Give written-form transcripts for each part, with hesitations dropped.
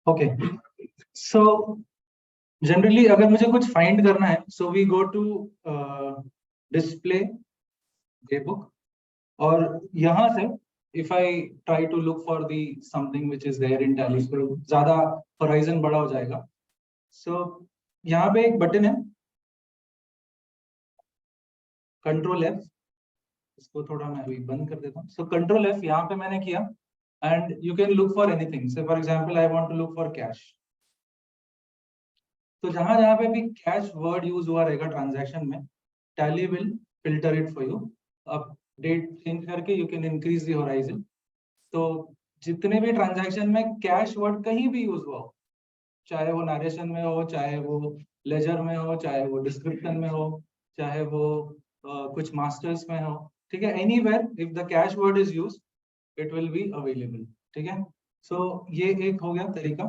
Okay, so generally अगर मुझे कुछ फाइंड करना है, so we go to display book, और यहाँ से if I try to look for the something which is there in Tally, तो ज्यादा होराइजन बड़ा हो जाएगा। सो यहाँ पे एक बटन है कंट्रोल एफ, इसको थोड़ा मैं अभी बंद कर देता हूँ। सो कंट्रोल एफ यहाँ पे मैंने किया, and you can look for anything. Say for example I want to look for cash, तो जहां जहां पे भी कैश वर्ड यूज हुआ रहेगा ट्रांजैक्शन में, tally will filter it for you. अब डेट चेंज करके you can increase the horizon. तो जितने भी ट्रांजैक्शन में कैश वर्ड कहीं भी यूज हुआ हो, चाहे वो नरेशन में हो, चाहे वो लेजर में हो, चाहे वो डिस्क्रिप्शन में हो, चाहे वो कुछ मास्टर्स में हो, ठीक है, anywhere if the cash word is use it will be available. ठीक है, सो ये एक हो गया तरीका।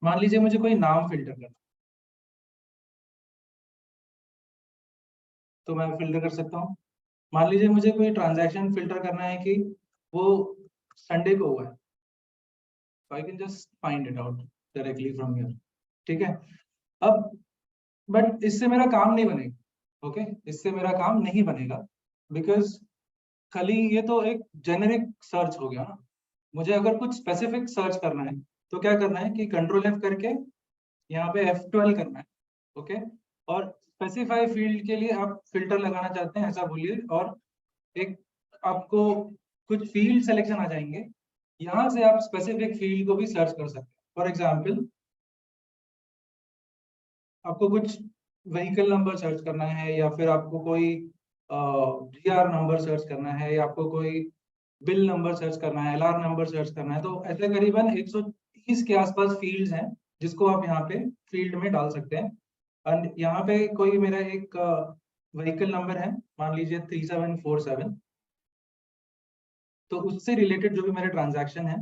मान लीजिए मुझे कोई नाम फिल्टर करना, तो मैं फिल्टर कर सकता हूँ। मान लीजिए मुझे कोई ट्रांजैक्शन फिल्टर करना है कि वो संडे को हुआ है, तो आई can just find it out directly from here. ठीक है, अब बट इससे मेरा काम नहीं बनेगा। ओके, इससे मेरा काम नहीं बनेगा, बिकॉज खाली ये तो एक जेनेरिक सर्च हो गया ना। मुझे अगर कुछ स्पेसिफिक सर्च करना है तो क्या करना है कि कंट्रोल एफ करके यहाँ पे F12 करना है। ओके, और स्पेसिफाई फील्ड के लिए आप फिल्टर लगाना चाहते हैं ऐसा बोलिए, और एक आपको कुछ फील्ड सिलेक्शन आ जाएंगे, यहाँ से आप स्पेसिफिक फील्ड को भी सर्च कर सकते हैं। फॉर एग्जाम्पल आपको कुछ व्हीकल नंबर सर्च करना है, या फिर आपको कोई GR नंबर सर्च करना है, या आपको कोई बिल नंबर सर्च करना है, LR नंबर सर्च करना है, तो ऐसे करीबन 130 के आसपास फील्ड्स हैं जिसको आप यहाँ पे फील्ड में डाल सकते हैं। एंड यहाँ पे कोई मेरा एक व्हीकल नंबर है, मान लीजिए 3747, तो उससे रिलेटेड जो भी मेरे ट्रांजैक्शन है,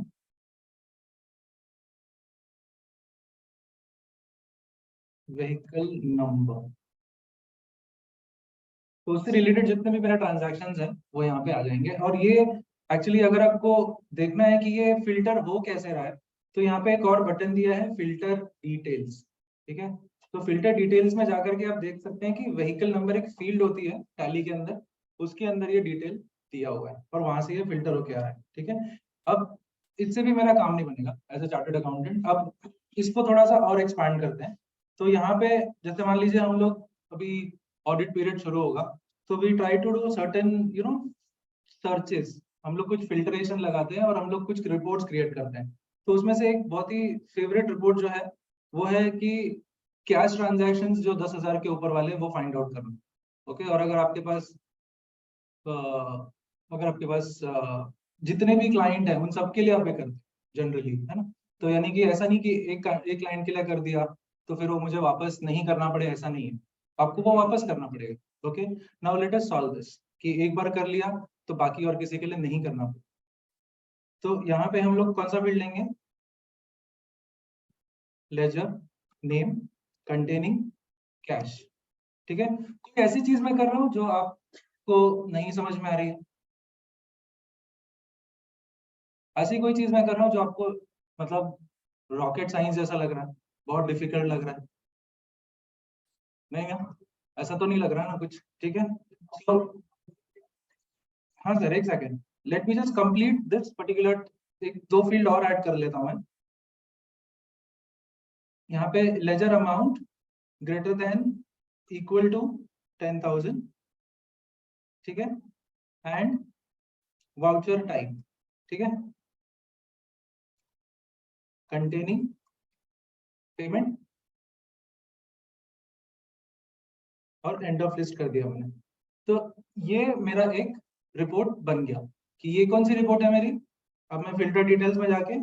व्हीकल नंबर, तो उससे रिलेटेड जितने भी मेरे ट्रांजैक्शंस हैं वो यहाँ पे आ जाएंगे। और ये एक्चुअली अगर आपको देखना है कि ये फिल्टर हो कैसे रहा है, तो यहाँ पे एक और बटन दिया है फिल्टर डिटेल्स। ठीक है, तो फिल्टर डिटेल्स में जाकर के आप देख सकते हैं कि व्हीकल नंबर एक फील्ड होती है टैली के अंदर, उसके अंदर ये डिटेल दिया हुआ है और वहां से ये फिल्टर होके आ रहा है। ठीक है, अब इससे भी मेरा काम नहीं बनेगा एज ए चार्टर्ड अकाउंटेंट। अब इसको थोड़ा सा और एक्सपांड करते हैं। तो यहाँ पे जैसे मान लीजिए हम लोग अभी ऑडिट पीरियड शुरू होगा, तो we try to do certain searches, हम लोग कुछ फिल्ट्रेशन लगाते हैं और हम लोग कुछ रिपोर्ट्स क्रिएट करते हैं। तो उसमें से एक बहुत ही फेवरेट रिपोर्ट जो है वो है कि कैश ट्रांजैक्शंस जो 10,000 के ऊपर वाले वो फाइंड आउट करना। ओके, और अगर आपके पास जितने भी क्लाइंट हैं उन सबके लिए आप ये करते हैं जनरली, है ना। तो यानी कि ऐसा नहीं कि एक क्लाइंट के लिए कर दिया तो फिर वो मुझे वापस नहीं करना पड़े, ऐसा नहीं है, आपको वो वापस करना पड़ेगा। Okay, now let us solve this, कि एक बार कर लिया तो बाकी और किसी के लिए नहीं करना पड़ेगा। तो यहाँ पे हम लोग कौन सा फील्ड लेंगे, लेजर नेम कंटेनिंग कैश। ठीक है, कोई ऐसी चीज मैं कर रहा हूँ जो आपको नहीं समझ में आ रही है, ऐसी कोई चीज मैं कर रहा हूँ जो आपको मतलब रॉकेट साइंस जैसा लग रहा है, बहुत डिफिकल्ट लग रहा है, नहीं ना, ऐसा तो नहीं लग रहा ना कुछ। ठीक है, so, हाँ सर एक second, let me just complete this particular, एक दो फील्ड और ऐड कर लेता हूँ मैं। यहाँ पे ledger amount greater than equal to 10,000, ठीक है, एंड वाउचर टाइप, ठीक है, कंटेनिंग पेमेंट, और एंड ऑफ लिस्ट कर दिया मैंने। तो ये मेरा एक रिपोर्ट बन गया कि ये कौन सी रिपोर्ट है मेरी। अब मैं फिल्टर डिटेल्स में जाके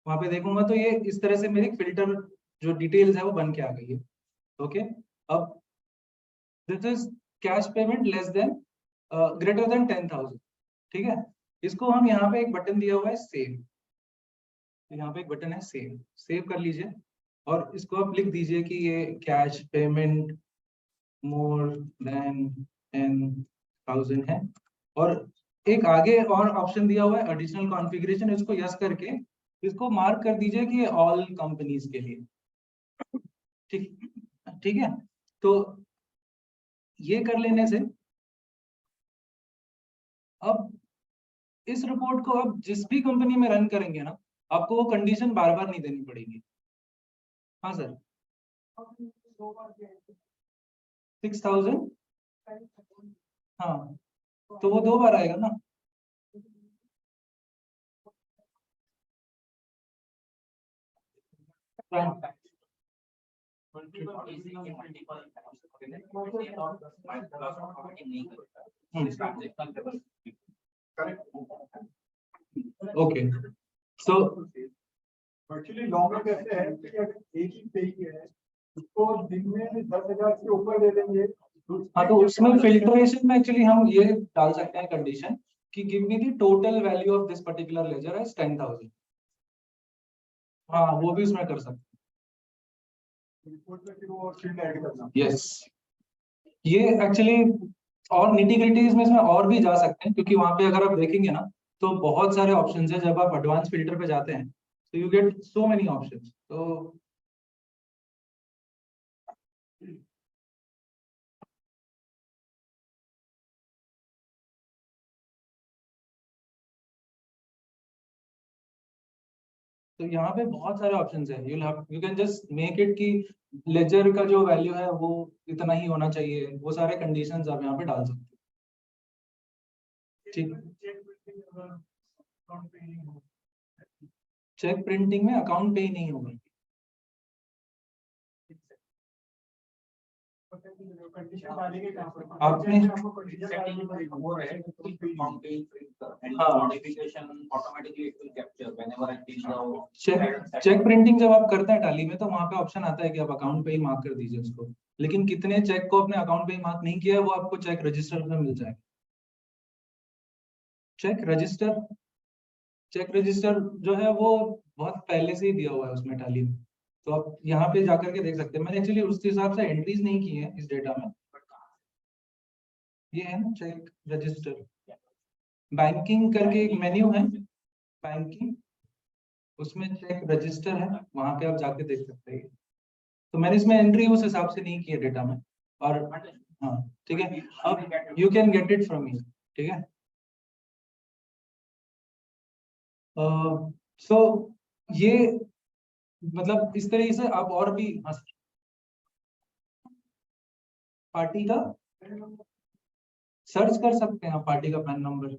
वहां पे देखूंगा तो ये इस तरह से मेरी फिल्टर जो डिटेल्स है वो बन के आ गई है। ओके, अब this is cash payment less than greater than 10,000, ठीक है। इसको हम यहाँ पे एक बटन दिया हुआ है सेव, तो यहाँ पे एक बटन है सेव, सेव कर लीजिए और इसको आप लिख दीजिए कि ये कैश पेमेंट मोर देन 10,000 है। और एक आगे और ऑप्शन दिया हुआ है एडिशनल कॉन्फ़िगरेशन, इसको यस करके इसको मार्क कर दीजिए कि ऑल कंपनीज के लिए। ठीक ठीक है, तो ये कर लेने से अब इस रिपोर्ट को अब जिस भी कंपनी में रन करेंगे ना, आपको वो कंडीशन बार बार नहीं देनी पड़ेगी। हाँ सर, 6000, हाँ तो वो 2 बार आएगा ना। ओके, सो एक्चुअली लॉन्ग में कैसे है कि अगर एक ही पे है उसको दिन में 10,000 से ऊपर दे देंगे। हाँ, तो उसमें फिल्ट्रेशन में एक्चुअली हम ये डाल सकते हैं कंडीशन कि give me the total value of this particular ledger as 10,000। हाँ, वो भी उसमें कर सकते हैं। यस, ये एक्चुअली और निटी-ग्रिटीज में इसमें और भी जा सकते हैं, क्योंकि वहां पे अगर आप देखेंगे ना तो बहुत सारे ऑप्शंस हैं। जब आप एडवांस फिल्टर पे जाते हैं तो you get so many options. तो यहाँ पे बहुत सारे ऑप्शंस हैं। You can just make it कि लेजर का जो वैल्यू है वो इतना ही होना चाहिए। वो सारे कंडीशंस आप यहाँ पे डाल सकते हैं। ठीक, चेक प्रिंटिंग में अकाउंट पे ही नहीं होगा। आपने चेक प्रिंटिंग जब आप करते हैं टैली में तो वहां पे ऑप्शन आता है कि आप अकाउंट पे ही मार्क कर दीजिए उसको। लेकिन कितने चेक को अपने अकाउंट पे ही मार्क नहीं किया है वो आपको चेक रजिस्टर में मिल जाएगा। चेक रजिस्टर जो है वो बहुत पहले से ही दिया हुआ है उसमें टैली में, तो आप यहाँ पे जाकर के देख सकते हैं। मैंने एक्चुअली उस हिसाब से एंट्रीज नहीं की है इस डेटा में। ये है ना चेक रजिस्टर, बैंकिंग करके एक मेन्यू है बैंकिंग, उसमें चेक रजिस्टर है, वहां पे आप जाके देख सकते हैं। तो मैंने इसमें एंट्री उस हिसाब से नहीं की है डेटा में। और हाँ ठीक है, अब you can get it from me. ठीक है, सो ये मतलब इस तरीके से आप और भी पार्टी का सर्च कर सकते हैं। आप पार्टी का पैन नंबर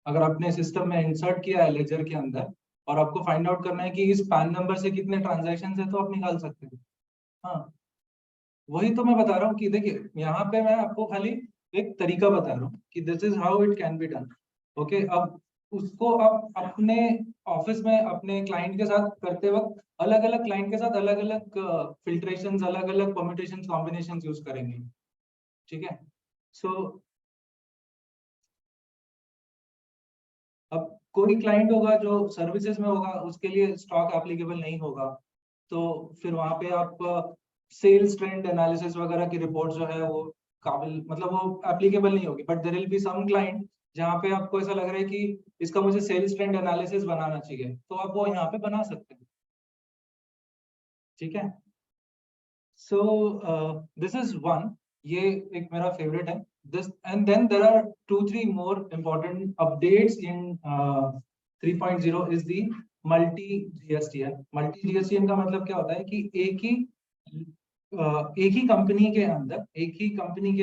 अगर आपने सिस्टम में इंसर्ट किया है लेजर के अंदर और आपको फाइंड आउट करना है कि इस पैन नंबर से कितने ट्रांजैक्शन है तो आप निकाल सकते हैं। हाँ, वही तो मैं बता रहा हूँ कि देखिए यहाँ पे मैं आपको खाली एक तरीका बता रहा हूँ कि this is how it can be done. Okay, अब उसको आप अपने ऑफिस में अपने क्लाइंट के साथ करते वक्त अलग अलग क्लाइंट के साथ अलग अलग फिल्ट्रेशन, अलग अलग परम्यूटेशन कॉम्बिनेशन यूज करेंगे। ठीक है, सो अब कोई क्लाइंट होगा जो सर्विसेज में होगा, उसके लिए स्टॉक एप्लीकेबल नहीं होगा, तो फिर वहां पे आप सेल्स ट्रेंड एनालिसिस वगैरह की रिपोर्ट जो है वो काबिल मतलब वो एप्लीकेबल नहीं होगी। But there will be some client जहाँ पे आपको ऐसा लग रहा है कि इसका मुझे सेल्स ट्रेंड एनालिसिस बनाना चाहिए, तो आप वो यहाँ पे बना सकते हैं। ठीक है, सो दिस इज वन, ये एक मेरा फेवरेट है this, and then there are 2-3 more important updates in 3.0 is the multi GSTN। multi GSTN का मतलब क्या होता है कि एक ही कंपनी के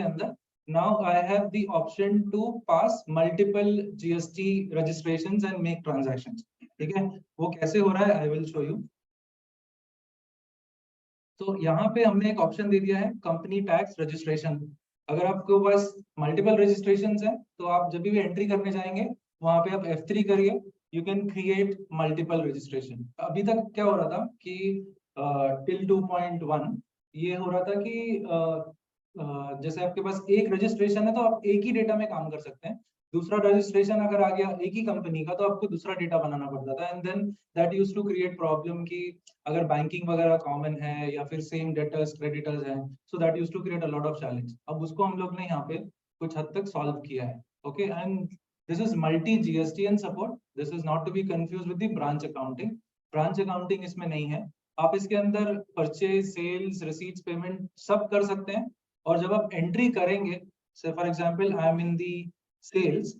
अंदर now I have the option to pass multiple GST registrations and make transactions। ठीक है, वो कैसे हो रहा है I will show you। तो यहाँ पे हमने एक ऑप्शन दे दिया है कंपनी टैक्स रजिस्ट्रेशन। अगर आपके पास मल्टीपल रजिस्ट्रेशंस हैं तो आप जब भी एंट्री करने जाएंगे वहां पे आप F3 करिए, you can create multiple registration. अभी तक क्या हो रहा था कि टिल 2.1 ये हो रहा था कि जैसे आपके पास एक रजिस्ट्रेशन है तो आप एक ही डेटा में काम कर सकते हैं। दूसरा रजिस्ट्रेशन अगर आ गया एक ही कंपनी का तो आपको दूसरा डेटा बनाना पड़ता था, and then that used to create problem कि अगर बैंकिंग वगैरह कॉमन है या फिर सेम डेटर्स क्रेडिटर्स हैं, so that used to create a lot of challenge. अब उसको हम लोग ने यहाँ पे कुछ हद तक सॉल्व किया है। Okay, and this is multi GSTN support. This is not to be confuse with the branch accounting. Branch accounting इसमें नहीं है। आप इसके अंदर परचेज, सेल्स, रिसीट्स, पेमेंट सब कर सकते हैं। और जब आप एंट्री करेंगे, say for example I am in the sales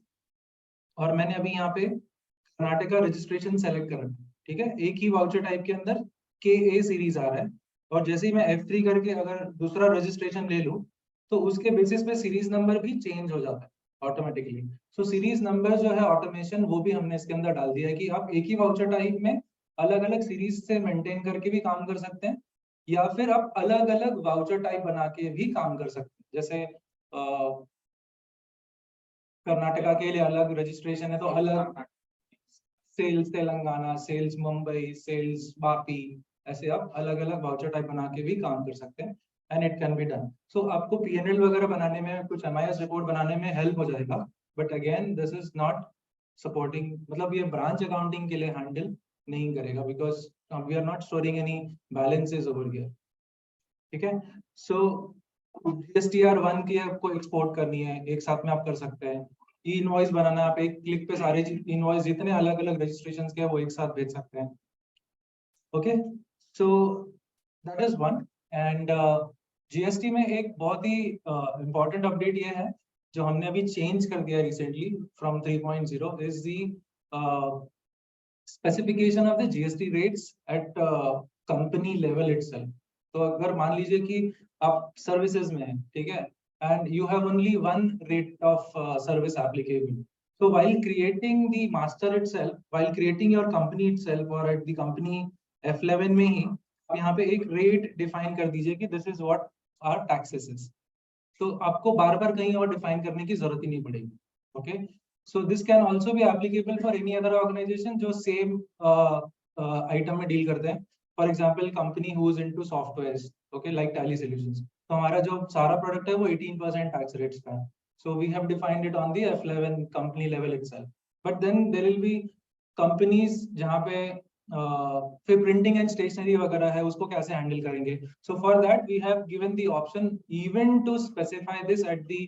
और मैंने अभी यहाँ पे कर्नाटका रजिस्ट्रेशन सेलेक्ट करा, ठीक है, एक ही वाउचर टाइप के अंदर KA सीरीज आ रहा है। और जैसे ही मैं F3 करके अगर दूसरा रजिस्ट्रेशन ले लूं तो उसके बेसिस पे सीरीज नंबर भी चेंज हो जाता है ऑटोमेटिकली। सो सीरीज नंबर जो है ऑटोमेशन वो भी हमने इसके अंदर डाल दिया है कि आप एक ही वाउचर टाइप में अलग अलग सीरीज से मेंटेन करके भी काम कर सकते हैं, या फिर आप अलग अलग वाउचर टाइप बना के भी काम कर सकते हैं। जैसे कर्नाटका के लिए अलग रजिस्ट्रेशन है तो अलग sales Telangana, sales Mumbai, sales Vapi, ऐसे आप अलग अलग वाउचर टाइप बना के भी काम कर सकते हैं and it can be done. So आपको PNL वगैरह बनाने में, कुछ MIS रिपोर्ट बनाने में हेल्प हो जाएगा, but again this is not supporting, मतलब ये ब्रांच अकाउंटिंग के लिए हैंडल नहीं करेगा because we are not storing any balances over here, ठीक है। सो GSTR1 की आपको एक्सपोर्ट करनी है, एक साथ में आप कर सकते हैं। इनवॉइस बनाना, आप एक क्लिक पे सारे इनवॉइस जितने अलग अलग रजिस्ट्रेशन के हैं वो एक साथ भेज सकते हैं। Okay, so that is one. And GST में एक बहुत ही इम्पोर्टेंट अपडेट ये है जो हमने अभी चेंज कर दिया recently from 3.0 is the specification of the GST rates eight company level itself. तो अगर मान लीजिए कि आप सर्विसेज में हैं, ठीक है, and you have only one rate of service applicable. So while creating the master itself, while creating your company itself or at the company F11 में ही आप यहाँ पे एक rate define कर दीजिए कि this is what our taxes is. तो आपको बार बार कहीं और define करने की जरूरत ही नहीं पड़ेगी। Okay, so this can also be applicable for any other organization जो same item में deal करते हैं। For example, company who is into softwares, okay, like Tally Solutions. तो हमारा जो सारा प्रोडक्ट है वो 18% टैक्स रेट्स का है। So we have defined it on the F11 company level itself. But then there will be companies जहां पे फिर प्रिंटिंग एंड स्टेशनरी वगैरह है, उसको कैसे हैंडल करेंगे। So for that we have given the option even to specify this at the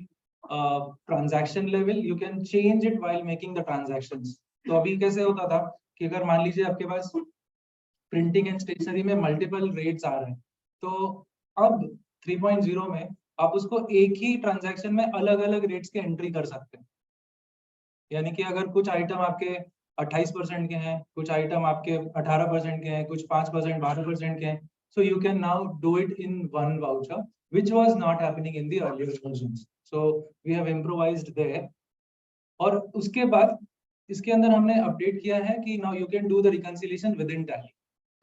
transaction level. You can change it while making the transactions. तो अभी कैसे होता था कि अगर मान लीजिए आपके पास प्रिंटिंग एंड स्टेशनरी में मल्टीपल रेट्स आ रहे हैं, तो अब 3.0 में आप उसको एक ही ट्रांजैक्शन में अलग अलग रेट्स के एंट्री कर सकते हैं। यानी कि अगर कुछ आइटम आपके 28% के हैं, कुछ आइटम आपके 18% के हैं, कुछ 5%, 12% के हैं, so you can now do it in one voucher, which was not happening in the earlier versions. So we have improvised there. और उसके बाद इसके अंदर हमने अपडेट किया है कि now you can do the reconciliation within Tally.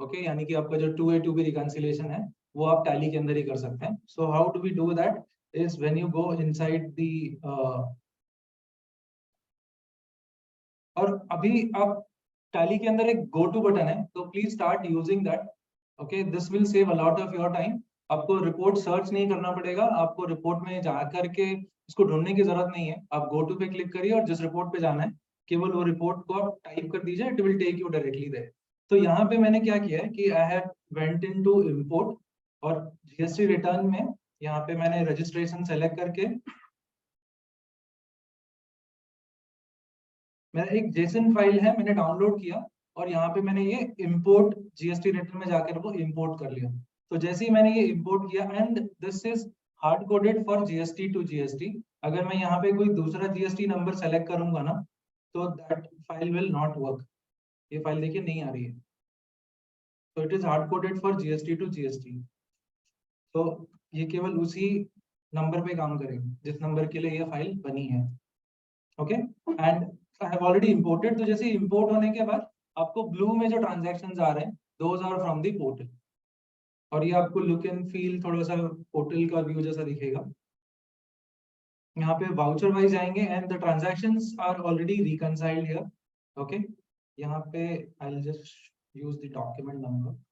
Okay, यानी कि आपका जो 2A 2B रिकंसिलिएशन है वो आप टैली के अंदर ही कर सकते हैं। So how do we do that is when you go inside the और अभी आप टैली के अंदर एक गो टू बटन है, तो please start using that. Okay, this will save a lot of your time. आपको रिपोर्ट सर्च नहीं करना पड़ेगा, आपको रिपोर्ट में जा करके इसको ढूंढने की जरूरत नहीं है। आप गो टू पे क्लिक करिए और जिस रिपोर्ट पे जाना है केवल वो रिपोर्ट को आप टाइप कर दीजिए, it will take you directly there. तो यहाँ पे मैंने क्या किया है कि I have went into import और GST रिटर्न में यहाँ पे मैंने रजिस्ट्रेशन सेलेक्ट करके मेरा एक जेसन फाइल है मैंने डाउनलोड किया और यहाँ पे मैंने ये इंपोर्ट GST रिटर्न में जाकर वो इंपोर्ट कर लिया। तो जैसे ही मैंने ये इंपोर्ट किया and this is hard coded for GST to GST। अगर मैं यहाँ पे कोई दूसरा GST नंबर सेलेक्ट करूंगा ना तो that file will not work. ये फाइल देखिए नहीं आ रही है, तो it is hard coded for GST to GST। तो ये केवल उसी नंबर पे काम करेगा जिस नंबर के लिए ये फाइल बनी है। Okay, and I have already imported. तो जैसे इंपोर्ट होने के बाद आपको ब्लू में जो ट्रांजैक्शंस आ रहे हैं those are from the portal, और ये आपको लुक एंड फील थोड़ा सा पोर्टल का व्यू जैसा दिखेगा। यहाँ पे वाउचर वाइज आएंगे and the transactions are already reconciled here. Okay, यहाँ पे I will just use the document number.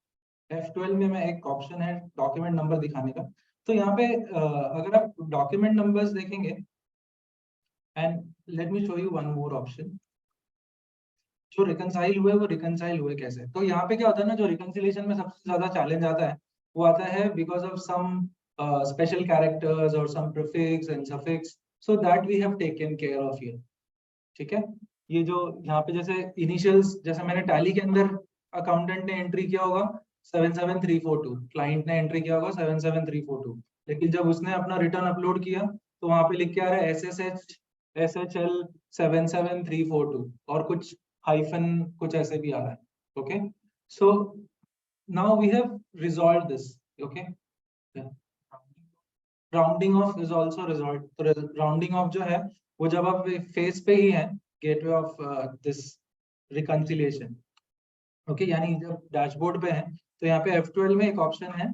F12 में मैं एक ऑप्शन है डॉक्यूमेंट नंबर दिखाने का। तो यहाँ पे अगर आप डॉक्यूमेंट नंबर्स देखेंगे and let me show you one more option. जो रिकंसाइल हुए वो रिकंसाइल हुए कैसे। तो यहाँ पे क्या होता है ना, जो रिकंसिलिएशन में सबसे ज्यादा चैलेंज आता है वो आता है because of some special characters और some prefix and suffix, so that we have taken care of here. ठीक है, ये जो यहाँ पे जैसे इनिशियल्स, जैसे मैंने टैली के अंदर अकाउंटेंट ने एंट्री किया होगा 77342, क्लाइंट ने एंट्री किया होगा 77342, लेकिन जब उसने अपना रिटर्न अपलोड किया तो वहां पे लिख के आ रहा है SHL 77342 और कुछ हाइफन कुछ ऐसे भी आ रहा है. Okay, so now we have resolve this. Okay, rounding off is also resolve. तो राउंडिंग ऑफ जो है वो जब आप फेस पे ही है gateway of this reconciliation. Okay, यानी जब डैशबोर्ड पे है तो यहाँ पे F12 में एक ऑप्शन है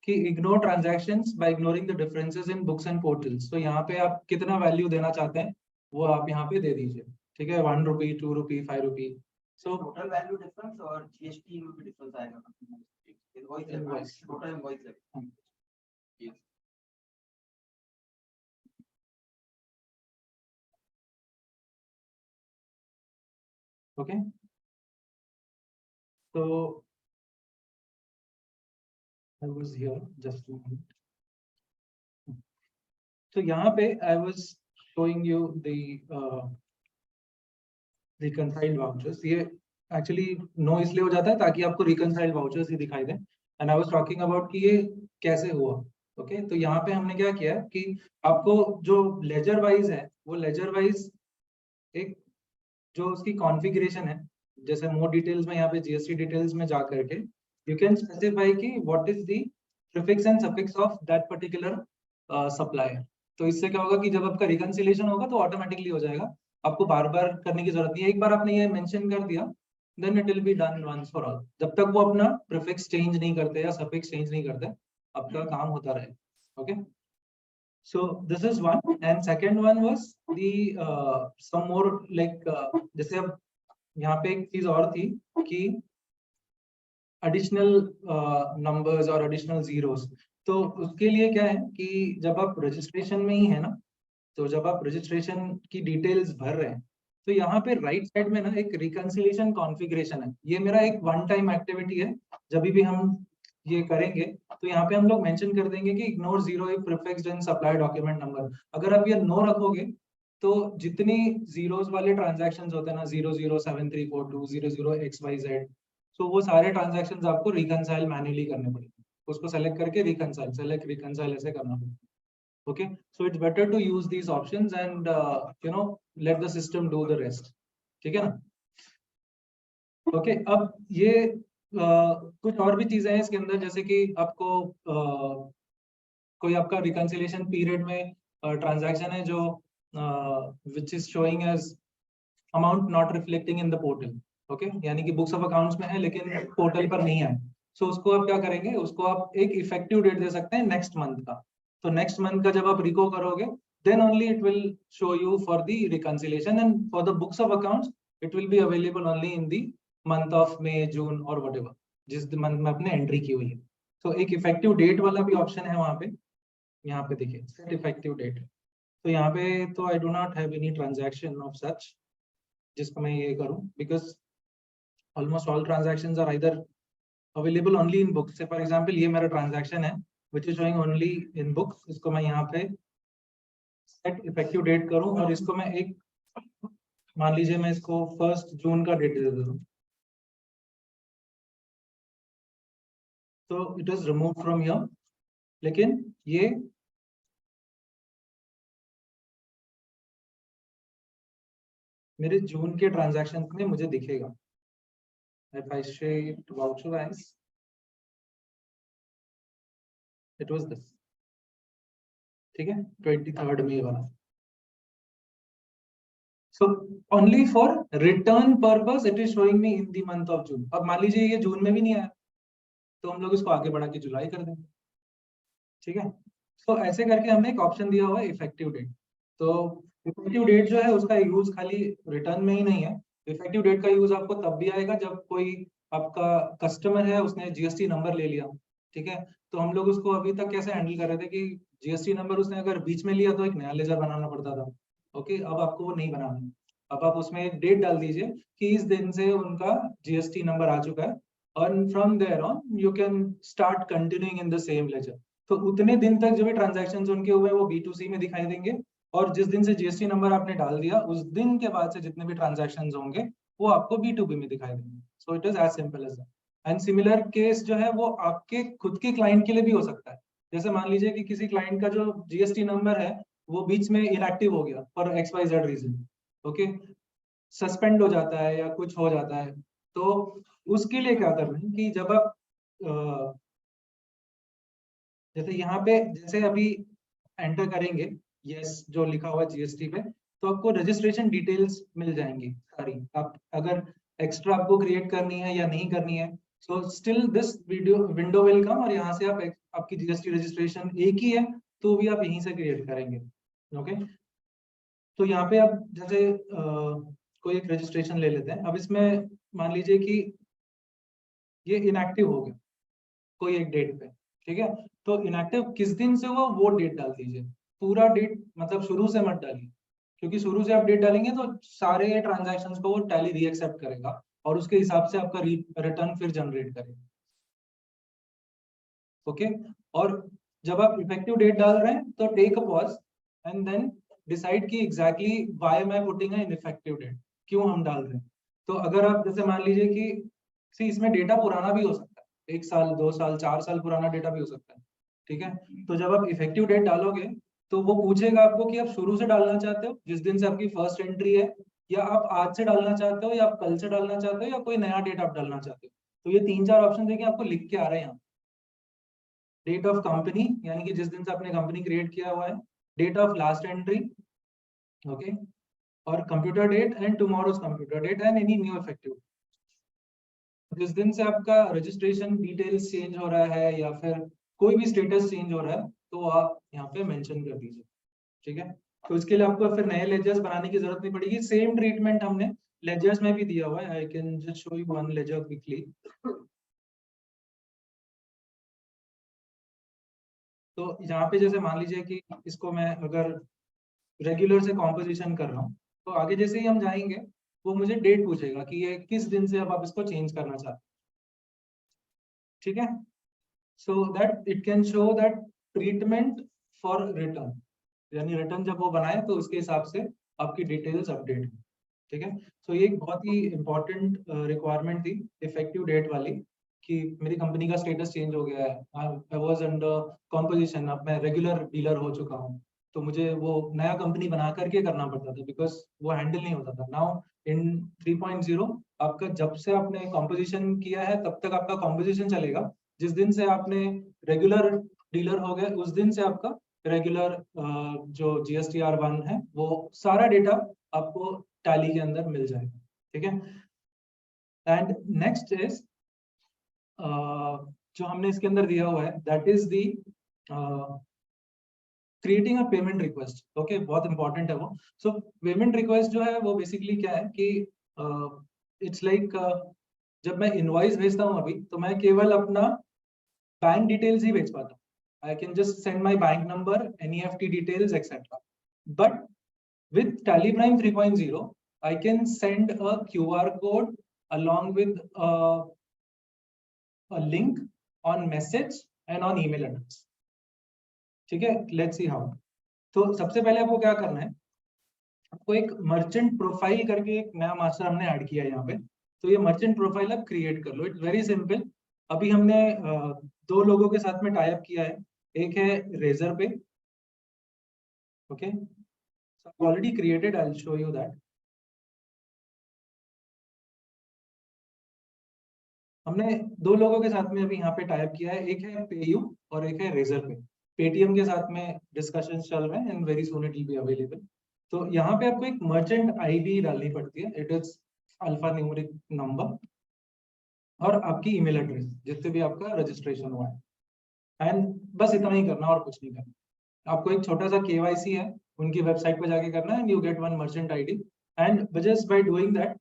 कि ignore transactions by ignoring the differences in books and portals. तो यहाँ पे आप कितना वैल्यू देना चाहते हैं वो आप यहाँ पे दे दीजिए. ठीक है, 1 रुपी, 2 रुपी, 5 रुपी. सो टोटल वैल्यू डिफरेंस और जीएसटी में भी डिफरेंस आएगा. इनवॉइस टोटल इनवॉइस है. ओके, तो I was here just a moment. So यहाँ पे I was showing you the reconciled vouchers. ये actually no इसलिए हो जाता है ताकि आपको reconciled vouchers ही दिखाई दे. And I was talking about कि ये कैसे हुआ. Okay, तो यहाँ पे हमने क्या किया कि आपको जो ledger wise है वो ledger wise एक जो उसकी configuration है, जैसे more details में यहाँ पे GST details में जा करके you can specify कि what is the prefix and suffix of that particular supplier. तो इससे क्या होगा कि जब आपका reconciliation होगा तो automatically हो जाएगा, आपको बार बार करने की जरूरत नहीं है. एक बार आपने ये मेंशन कर दिया then it will be done once for all. जब तक वो अपना prefix change नहीं करते या suffix change नहीं करते आपका काम होता रहे. Okay, so this is one. And second one was the some more like जैसे अब यहाँ पे एक चीज और थी कि एडिशनल नंबर्स और एडिशनल जीरोस. तो उसके लिए क्या है कि जब आप रजिस्ट्रेशन में ही है ना, तो जब आप रजिस्ट्रेशन की डिटेल्स भर रहे हैं तो यहाँ पे राइट साइड में ना एक रिकंसिलिएशन कॉन्फ़िगरेशन है. ये मेरा एक वन टाइम एक्टिविटी है. जब भी हम ये करेंगे तो यहाँ पे हम लोग मेंशन कर देंगे कि ignore zero if prefixed in supply document number. अगर आप ये नो रखोगे तो जितनी जीरोस वाले ट्रांजैक्शंस होते हैं ना 007342 00XYZ, तो वो सारे ट्रांजैक्शंस आपको रिकंसाइल मैन्युअली करने पड़ेंगे. उसको सेलेक्ट करके रिकंसाइल, सेलेक्ट रिकंसाइल ऐसे करना पड़ेगा. Okay, so it's better to use these options and you know let the system do the rest. ठीक है ना. Okay, अब ये कुछ और भी चीजें हैं इसके अंदर, जैसे कि आपको कोई आपका रिकंसिलिएशन पीरियड में ट्रांजैक्शन है जो which is showing as amount not reflecting in the portal. Okay, यानी कि बुक्स ऑफ अकाउंट्स में है लेकिन पोर्टल पर नहीं है. सो उसको आप क्या करेंगे, उसको आप एक इफेक्टिव डेट दे सकते हैं नेक्स्ट मंथ का. तो नेक्स्ट मंथ का जब आप रिको करोगे then only it will show you for the reconciliation, and for the books of accounts it will be available only in the month of May, June or whatever जिस month में आपने entry की हुई है. तो एक इफेक्टिव डेट वाला भी ऑप्शन है वहां पे. यहाँ पे देखिए सेट इफेक्टिव डेट. तो यहाँ पे तो I do not have any transaction of such जिसको मैं ये करूं, because almost all transactions are either available only in books. Say for example ये मेरा ट्रांजैक्शन है which is showing only in books. इसको मैं यहाँ पे set effective date करूँ और इसको मैं एक मान लीजिए मैं इसको 1 जून का डेट दे दूँ. तो it is removed from here. लेकिन ये मेरे जून के ट्रांजैक्शन में मुझे दिखेगा. If I shift voucher wise, it was this. ठीक है, 23rd May वाला. So only for return purpose it is showing me in the month of June. अब मान लीजिए ये जून में भी नहीं आया तो हम लोग इसको आगे बढ़ा के जुलाई कर देंगे. ठीक है, तो ऐसे करके हमने एक ऑप्शन दिया हुआ है इफेक्टिव डेट. तो इफेक्टिव डेट जो है उसका यूज खाली रिटर्न में ही नहीं है. इफेक्टिव डेट का यूज आपको तब भी आएगा जब कोई आपका कस्टमर है उसने जीएसटी नंबर ले लिया. ठीक है, तो हम लोग उसको अभी तक कैसे हैंडल कर रहे थे कि जीएसटी नंबर उसने अगर बीच में लिया तो एक नया लेजर बनाना पड़ता था. ओके, अब आपको वो नहीं बनाना. अब आप उसमें एक डेट डाल दीजिए कि इस दिन से उनका जीएसटी नंबर आ चुका है और from there on you can start continuing in the same ledger. तो उतने दिन तक जो भी ट्रांजैक्शंस उनके हुए वो B2C में दिखाई देंगे और जिस दिन से जीएसटी नंबर आपने डाल दिया उस दिन के बाद से जितने भी ट्रांजैक्शंस होंगे वो आपको B2B में दिखाई देंगे। So it is as simple as that. And similar case जो है वो आपके खुद के क्लाइंट के लिए भी हो सकता है। जैसे मान लीजिए कि किसी क्लाइंट का जो GST नंबर है वो बीच में इनएक्टिव हो गया for XYZ reason, okay, suspend हो जाता है या कुछ हो जाता है, तो उसके लिए क्या करना है कि जब आप जैसे यहाँ पे जैसे अभी एंटर करेंगे यस जो लिखा हुआ है GST पे, तो आपको रजिस्ट्रेशन डिटेल्स मिल जाएंगी सारी। आप अगर एक्स्ट्रा आपको क्रिएट करनी है या नहीं करनी है, so still this window will come, और यहाँ से आप आपकी GST रजिस्ट्रेशन एक ही है तो भी आप यहीं से क्रिएट करेंगे, ओके। तो यहाँ पे आप जैसे कोई एक रजिस्ट्रेशन ले लेते हैं। अब इसमें मान लीजिए कि ये इनएक्टिव हो गया कोई एक डेट पे, ठीक है, तो इनएक्टिव किस दिन से हुआ वो डेट डाल दीजिए। पूरा डेट मतलब शुरू से मत डालिए, क्योंकि शुरू से आप डेट डालेंगे तो सारे ट्रांजैक्शंस को वो टैली रीएक्सेप्ट करेगा और उसके हिसाब से आपका रिटर्न फिर जनरेट करेगा, ओके। और जब आप इफेक्टिव डेट डाल रहे हैं तो take a pause and then decide कि exactly why am I putting a ineffective date, क्यों हम डाल रहे हैं। तो अगर आप जैसे मान लीजिए कि इसमें डेटा पुराना भी हो सकता है, 1 साल 2 साल 4 साल पुराना डेटा भी हो सकता है, ठीक है। तो जब आप इफेक्टिव डेट डालोगे तो वो पूछेगा आपको कि आप शुरू से डालना चाहते हो जिस दिन से आपकी फर्स्ट एंट्री है, या आप आज से डालना चाहते हो, या आप कल से डालना चाहते हो, या कोई नया डेट आप डालना चाहते हो। तो ये 3-4 ऑप्शन देखिए आपको लिख के आ रहे हैं यहाँ। डेट ऑफ कंपनी यानी कि जिस दिन से आपने कंपनी क्रिएट किया हुआ है, date of last entry, okay, और computer date and tomorrow's computer date and any new effective. जिस दिन से आपका रजिस्ट्रेशन डिटेल्स चेंज हो रहा है या फिर कोई भी स्टेटस चेंज हो रहा है तो आप यहाँ पे मेंशन कर दीजिए, ठीक है। तो इसके लिए आपको फिर नए लेजर्स बनाने की जरूरत नहीं पड़ेगी। सेम ट्रीटमेंट हमने लेजर्स में भी दिया हुआ है। I can just show you one ledger quickly. तो यहाँ पे जैसे मान लीजिए कि इसको मैं अगर रेगुलर से कॉम्पोजिशन कर रहा हूँ, तो आगे जैसे ही हम जाएंगे वो मुझे डेट पूछेगा कि ये किस दिन से अब आप इसको चेंज करना चाहते हैं, ठीक है। So that it can show that treatment for return, यानी रिटर्न जब वो बनाए तो उसके हिसाब से आपकी डिटेल्स अपडेट, ठीक है। सो ये एक बहुत ही इंपॉर्टेंट रिक्वायरमेंट थी इफेक्टिव डेट वाली, कि मेरी कंपनी का स्टेटस चेंज हो गया है, आई वाज अंडर कॉम्पोजिशन, अब मैं रेगुलर डीलर हो चुका हूँ, तो मुझे वो नया कंपनी बना करके करना पड़ता था बिकॉज वो हैंडल नहीं होता था। नाउ इन 3.0 आपका जब से आपने कॉम्पोजिशन किया है तब तक आपका कॉम्पोजिशन चलेगा। जिस दिन से आपने रेगुलर डीलर हो गए उस दिन से आपका रेगुलर जो GSTR1 है वो सारा डेटा आपको टैली के अंदर मिल जाएगा, ठीक है। एंड नेक्स्ट इज जो हमने इसके अंदर दिया हुआ है that is the creating a payment request, okay, बहुत इंपॉर्टेंट है वो। सो पेमेंट रिक्वेस्ट जो है वो बेसिकली क्या है कि इट्स लाइक जब मैं इनवॉइस भेजता हूँ अभी तो मैं केवल अपना बैंक डिटेल्स ही भेज पाता हूँ। I can just send my bank number, NEFT details, etc. But with TallyPrime 3.0, I can send a QR code along with a link on message and on email address. ठीक है, let's see how. तो सबसे पहले आपको क्या करना है, आपको एक मर्चेंट प्रोफाइल करके एक नया मास्टर हमने ऐड किया है यहाँ पे। तो ये मर्चेंट प्रोफाइल आप क्रिएट कर लो, इट्स वेरी सिंपल। अभी हमने 2 लोगों के साथ में टाई अप किया है, एक है रेजर पे, okay, so I've already created, I'll show you that. हमने 2 लोगों के साथ में अभी यहाँ पे टाइप किया है, एक है पेयू और एक है रेजर पे। पेटीएम के साथ में डिस्कशन चल रहे हैं and very soon it will be available. तो यहाँ पे आपको एक मर्चेंट आईडी डालनी पड़ती है, it is alpha numeric number और आपकी ईमेल एड्रेस जिससे भी आपका रजिस्ट्रेशन हुआ है, एंड बस इतना ही करना और कुछ नहीं करना। आपको एक छोटा सा KYC है उनकी वेबसाइट पर जाके करना है and you get one merchant ID. And just by doing that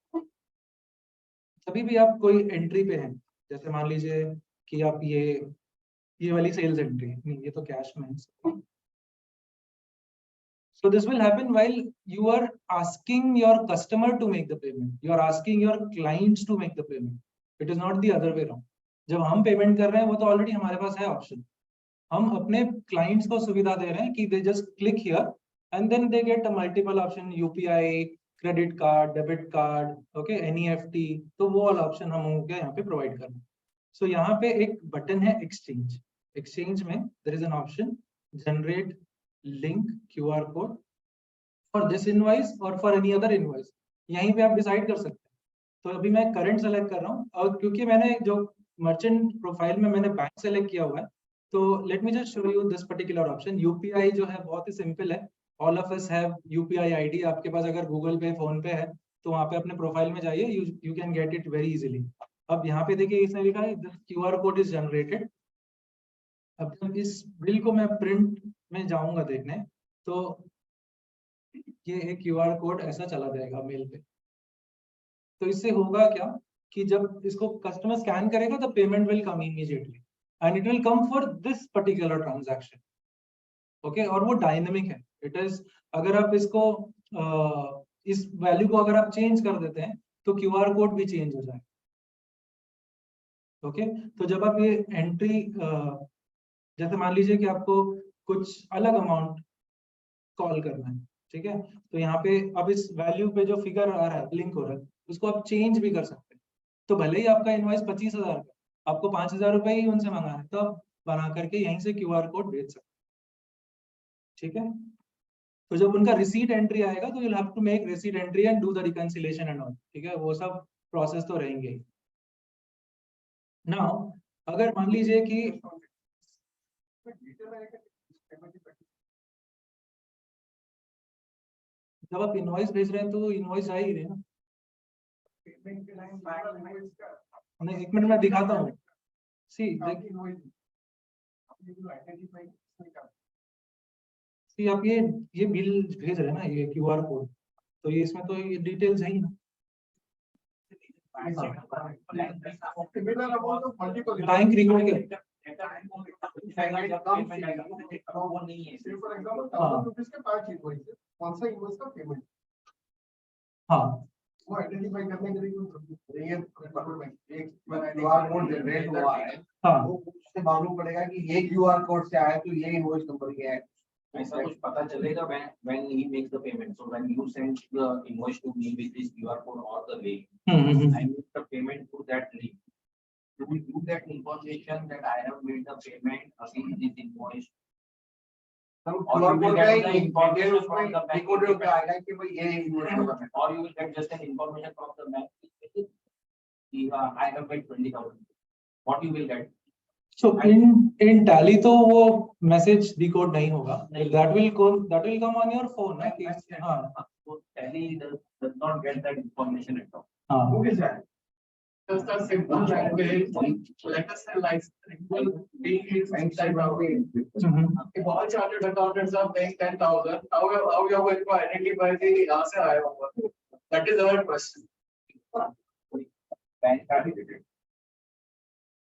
कभी भी आप कोई एंट्री पे हैं, जैसे मान लीजिए कि आप ये वाली सेल्स एंट्री नहीं, ये तो कैश में है। So this will happen while you are asking your customer to make the payment. You are asking your clients to make the payment. It is not the other way around. जब हम payment कर रहे हैं वो तो already हमारे पास है option, हम अपने क्लाइंट्स को सुविधा दे रहे हैं कि they just click here and then they get a multiple option, UPI, credit card, debit card, okay, NEFT, तो वो वाला ऑप्शन हम हो गया यहाँ पे प्रोवाइड करना। सो यहाँ पे एक बटन है एक्सचेंज। एक्सचेंज में there is an option generate link QR code for this invoice और फॉर एनी अदर इनवॉइस। यहीं पे आप डिसाइड कर सकते हैं। तो अभी मैं करंट सेलेक्ट कर रहा हूँ, और क्योंकि मैंने जो मर्चेंट प्रोफाइल में मैंने बैंक सेलेक्ट किया हुआ है, तो let me just show you this particular option. UPI जो है बहुत ही सिंपल है। All of us have UPI ID। आपके पास अगर गूगल पे, फोन पे है, तो वहाँ पे अपने प्रोफाइल में जाइए, you can get it very easily. अब यहाँ पे देखिए इसने लिखा है QR कोड इज जनरेटेड। अब जब इस बिल को मैं प्रिंट में जाऊंगा देखने, तो ये एक QR कोड ऐसा चला जाएगा मेल पे। तो इससे होगा क्या कि जब इसको कस्टमर स्कैन करेगा, तो payment will come immediately and it will come for this particular transaction, okay. और वो डायनेमिक है, इट इज, अगर आप इसको इस वैल्यू को अगर आप चेंज कर देते हैं, तो QR कोड भी चेंज हो जाए, ओके। तो जब आप ये एंट्री, जैसे मान लीजिए कि आपको कुछ अलग अमाउंट कॉल करना है, ठीक है, तो यहाँ पे अब इस वैल्यू पे जो फिगर आ रहा है, लिंक हो रहा है, उसको आप चेंज भी कर सकते हैं। तो भले ही आपका इनवॉइस 25,000 का, आपको 5,000 रुपए ही उनसे मंगाना है, तो आप बना करके यहीं से QR कोड भेज सकते हैं, ठीक है। तो जब उनका रिसीट एंट्री आएगा, तो you have to make receipt entry and do the reconciliation and all, ठीक है, वो सब प्रोसेस तो रहेंगे ही। नाउ अगर मान लीजिए कि जब आप इनवॉइस भेज रहे हैं, तो इनवॉइस आ ही रहे हैं ना। नहीं, एक मिनट में दिखाता हूँ। सी आप ये बिल भेज रहे हैं ना, ये QR कोड, तो ये इसमें तो ये डिटेल्स है ही ना। बैंक रिकॉर्ड के हाँ, वो आइडेंटिफाई करने के लिए ये QR कोड जनरेट हुआ है, हाँ, वो उससे मालूम पड़ेगा कि ये QR कोड से आया, तो ये इनवॉइस नंबर ये है, ऐसा कुछ पता चलेगा when he makes the payment. So when you send the invoice to me with this QR code or the link, I make the payment through that link. You will use that information that I have made the payment against this invoice. QR code का information उसमें decoded होकर आएगा कि भाई ये invoice number है, or you will get just an information from the bank. I have paid 20,000. What you will get? So in Tally तो वो मैसेज डिकोड नहीं होगा, that will come on your phone ना, कि हाँ, So Tally does not get that information at all. हाँ, वो कैसे है? Just a simple language, let us say like being inside of it. If all chartered accountants are paying 10,000, how you are going to identify the यहाँ से आया होगा? That is our question. Bank card related.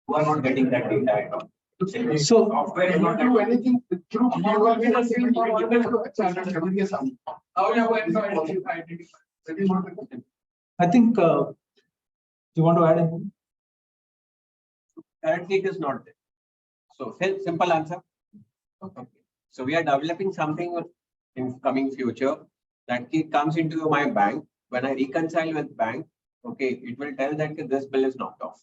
You are not getting that data at all. So Software is not do anything through QR के साथ. How you are going to identify? That is not the question. I think you want to add anything? Currently it is not there. So simple answer. Okay. So we are developing something in coming future that it comes into my bank. When I reconcile with bank, okay, it will tell that this bill is knocked off.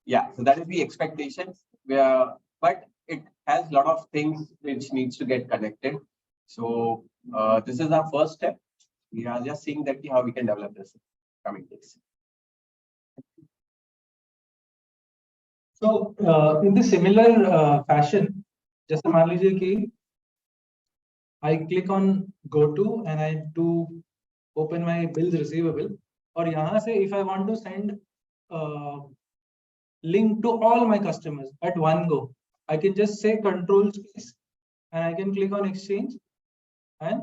Yeah, so that is the expectation. But it has a lot of things which needs to get connected. So this is our first step. We are just seeing that how we can develop this coming days. So in the similar fashion, जैसे मान लीजिए कि I click on go to and I do open my bills receivable, और यहाँ से if I want to send link to all my customers at one go, I can just say control space and I can click on exchange and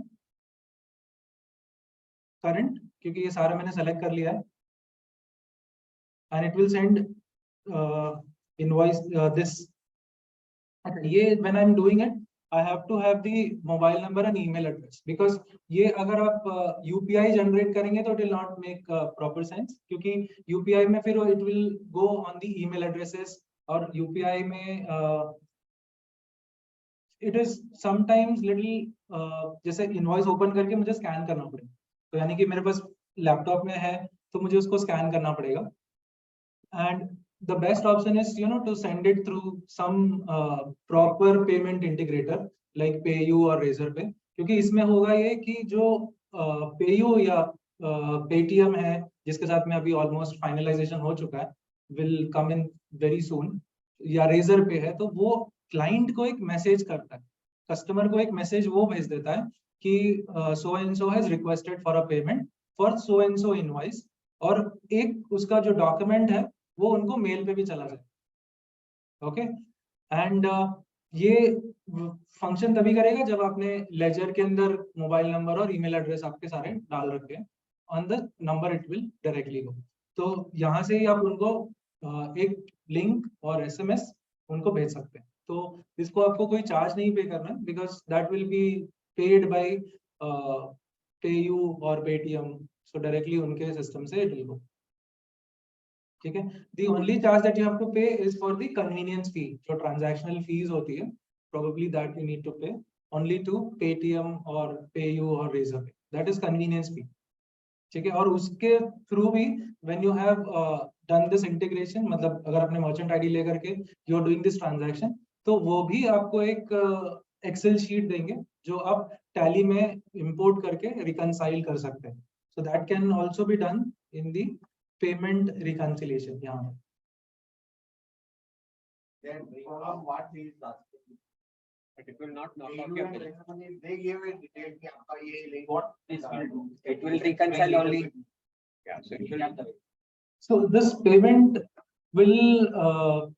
current, क्योंकि ये सारे मैंने select कर लिया है, and it will send invoice this. ये when I'm doing it, I have to have the mobile number and email address, because ये अगर आप UPI generate करेंगे तो it will not make proper sense, क्योंकि UPI में फिर it will go on the email addresses, और UPI में इट इज समटाइम्स लिटिल जैसे इनवॉइस ओपन करके मुझे स्कैन करना पड़ेगा, तो यानी कि मेरे पास लैपटॉप में है तो मुझे उसको स्कैन करना पड़ेगा। And the best option is to send it through some proper payment integrator like PayU or Razorpay, क्योंकि इसमें होगा ये कि जो PayU या Paytm है जिसके साथ में अभी ऑलमोस्ट फाइनलाइजेशन हो चुका है, will come in very soon, या Razorpay है, तो वो क्लाइंट को एक मैसेज करता है, कस्टमर को एक मैसेज वो भेज देता है कि so and so has requested for a payment for so and so invoice, और एक उसका जो डॉक्यूमेंट है वो उनको मेल पे भी चला जाए। ओके, एंड ये फंक्शन तभी करेगा जब आपने लेजर के अंदर मोबाइल नंबर और ईमेल एड्रेस आपके सारे डाल रखे हैं, on the number it will directly go. तो यहाँ से ही आप उनको एक लिंक और एसएमएस उनको भेज सकते हैं। तो इसको आपको कोई चार्ज नहीं पे करना है, because that will be paid by PayU और पेटीएम, सो डायरेक्टली उनके सिस्टम से इट विल गो। ठीक है, the only charge that you have to pay is for the convenience fee, जो transactional fees होती है, probably that you need to pay only to Paytm or PayU or Razorpay, that is convenience fee। ठीक है, और उसके through भी when you have done this integration, मतलब अगर अपने merchant ID लेकर के you are doing this transaction, तो वो भी आपको एक Excel sheet देंगे जो आप Tally में import करके reconcile कर सकते हैं। So that can also be done in the payment reconciliation यहाँ। Then from what he is asking. But it will not knock They off your bill. they give a detail कि आपका ये link What this will do? It will reconcile only. Yeah, so it will. So this payment will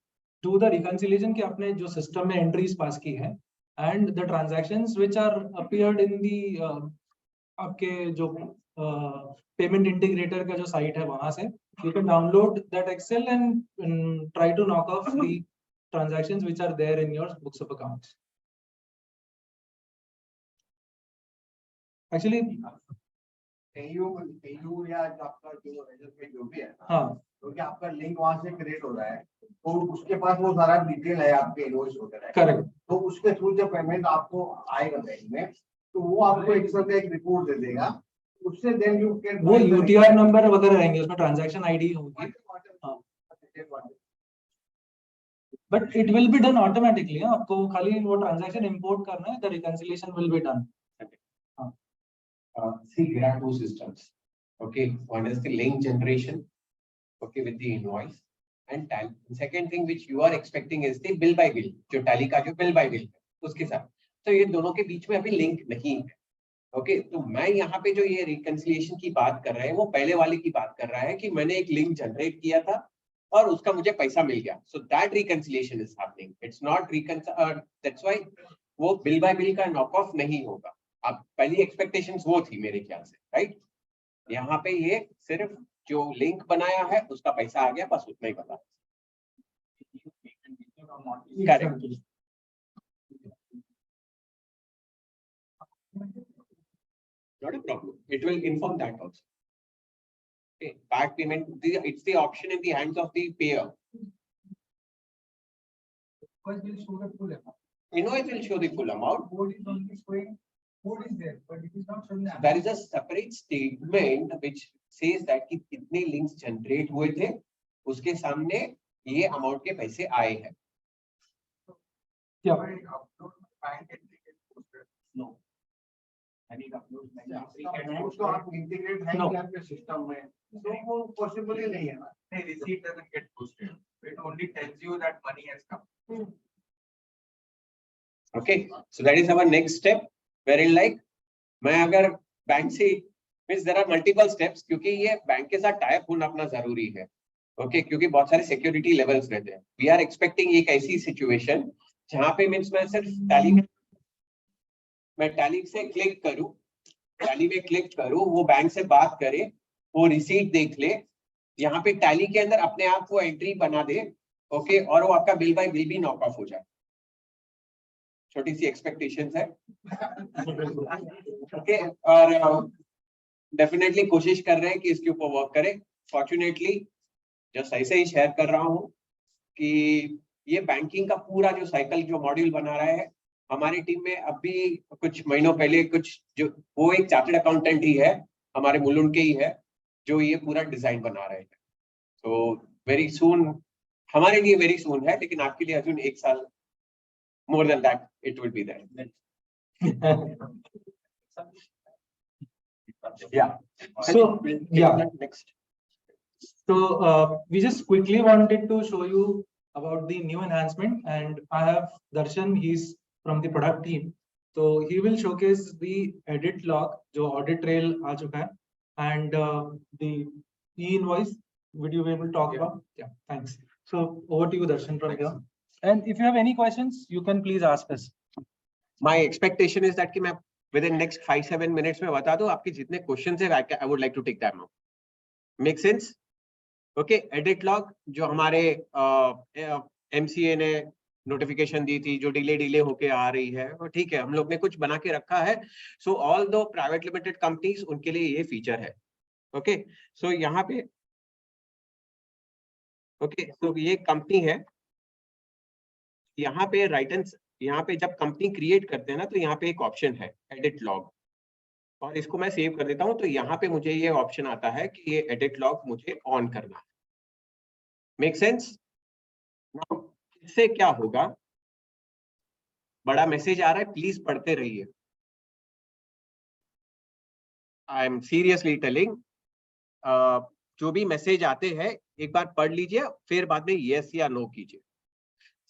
do the reconciliation कि आपने जो system में entries पास की है, and the transactions which are appeared in the आपके जो payment integrator का जो site है वहाँ से you can download that Excel and try to knock off the transactions which are there in your books of accounts. Actually, PayU या आपका जो Razorpay जो भी है, हाँ, क्योंकि आपका लिंक वहां से क्रिएट हो रहा है, तो उसके पास वो सारा डिटेल है आपके इनवॉइस वगैरह, करेक्ट। तो उसके थ्रू जब पेमेंट आपको आएगा बैंक में, तो वो आपको एक्सेल का एक रिपोर्ट दे देगा, उससे देन यू कैन वो UTR नंबर वगैरह रहेंगे उसमें, ट्रांजैक्शन आईडी होगी, but it will be done automatically. आपको खाली वो ट्रांजैक्शन इंपोर्ट करना है, the reconciliation will be done. See, there are two systems. Okay, one is the link generation, okay, with the invoice, and Tally. Second thing which you are expecting is the bill by bill, जो Tally का जो bill by bill है उसके साथ, तो ये दोनों के बीच में अभी लिंक नहीं है। ओके, तो मैं यहाँ पे जो ये रिकंसिलिएशन की बात कर रहा है वो पहले वाले की बात कर रहा है कि मैंने एक लिंक जनरेट किया था और उसका मुझे पैसा मिल गया, so that reconciliation is happening, it's not that's why वो बिल बाय बिल का नॉक ऑफ नहीं होगा। अब पहली एक्सपेक्टेशंस वो थी मेरे ख्याल से, राइट? यहाँ पे ये सिर्फ जो लिंक बनाया है उसका पैसा आ गया, बस उतना ही बता। Correct, not a problem, it will inform that also. Okay, back payment, it's the option in the hands of the payer. Invoice will show the full amount. Code is there, but it is not showing that. There is a separate statement which says that कि कितने links generate हुए थे, उसके सामने ये amount के पैसे आए हैं। क्या? No. I need upload. तो आप इंटीग्रेट है कि आपके सिस्टम में, तो वो पॉसिबल ही नहीं है ना। The receipt doesn't get posted. It only tells you that money has come. Okay, so that is our next step. Wherein like मैं अगर बैंक से means there are multiple steps, क्योंकि ये बैंक के साथ टाइप होना अपना जरूरी है। ओके, क्योंकि बहुत सारे सिक्योरिटी लेवल्स रहते हैं। वी आर एक्सपेक्टिंग एक ऐसी सिचुएशन जहाँ पे मीन्स मैं सिर्फ टैली से क्लिक करूँ, टैली में क्लिक करूँ, वो बैंक से बात करे, वो रिसीट देख ले, यहाँ पे टैली के अंदर अपने आप वो एंट्री बना दे, ओके, और वो आपका बिल बाय बिल भी नॉक ऑफ हो जाए। छोटी सी एक्सपेक्टेशंस है, ओके, और डेफिनेटली कोशिश कर रहे हैं कि इसके ऊपर वर्क करें। फॉर्चुनेटली जस्ट ऐसे ही शेयर कर रहा हूँ कि ये बैंकिंग का पूरा जो साइकिल जो मॉड्यूल बना रहा है हमारी टीम में अभी कुछ महीनों पहले कुछ जो वो एक चार्टर्ड अकाउंटेंट ही है, हमारे मुलुंड के ही है, जो ये पूरा डिजाइन बना रहे हैं। तो वेरी सून, हमारे लिए वेरी सून है, लेकिन आपके लिए अजून 1 साल more than that it will be there. Yeah. So, yeah. Next. So we just quickly wanted to show you about the new enhancement, and I have Darshan, he's from the product team. So he will showcase the edit log, जो audit trail आ चुका है, and the e-invoice. Would you be able to talk about? Yeah, thanks. So over to you, Darshan, from here. And if you have any questions, you can please ask us. My expectation is that कि मैं within next 5-7 minutes में बता दूं आपके जितने questions है, I would like to take them now. Make sense? Okay, edit log जो हमारे MCA ने नोटिफिकेशन दी थी, जो डिले होके आ रही है, वो ठीक है, हम लोग ने कुछ बना के रखा है. सो ऑल दो प्राइवेट लिमिटेड कंपनीज, उनके लिए ये फीचर है. ओके, सो यहाँ पे तो ये कंपनी है, यहाँ पे यहाँ पे जब कंपनी क्रिएट करते हैं ना, तो यहाँ पे एक ऑप्शन है एडिट लॉग, और इसको मैं सेव कर देता हूँ. तो यहाँ पे मुझे ये ऑप्शन आता है कि ये एडिट लॉग मुझे ऑन करना है. Make sense? इससे क्या होगा, बड़ा मैसेज आ रहा है, प्लीज पढ़ते रहिए. आई एम सीरियसली टेलिंग, जो भी मैसेज आते हैं एक बार पढ़ लीजिए, फिर बाद में यस या नो कीजिए.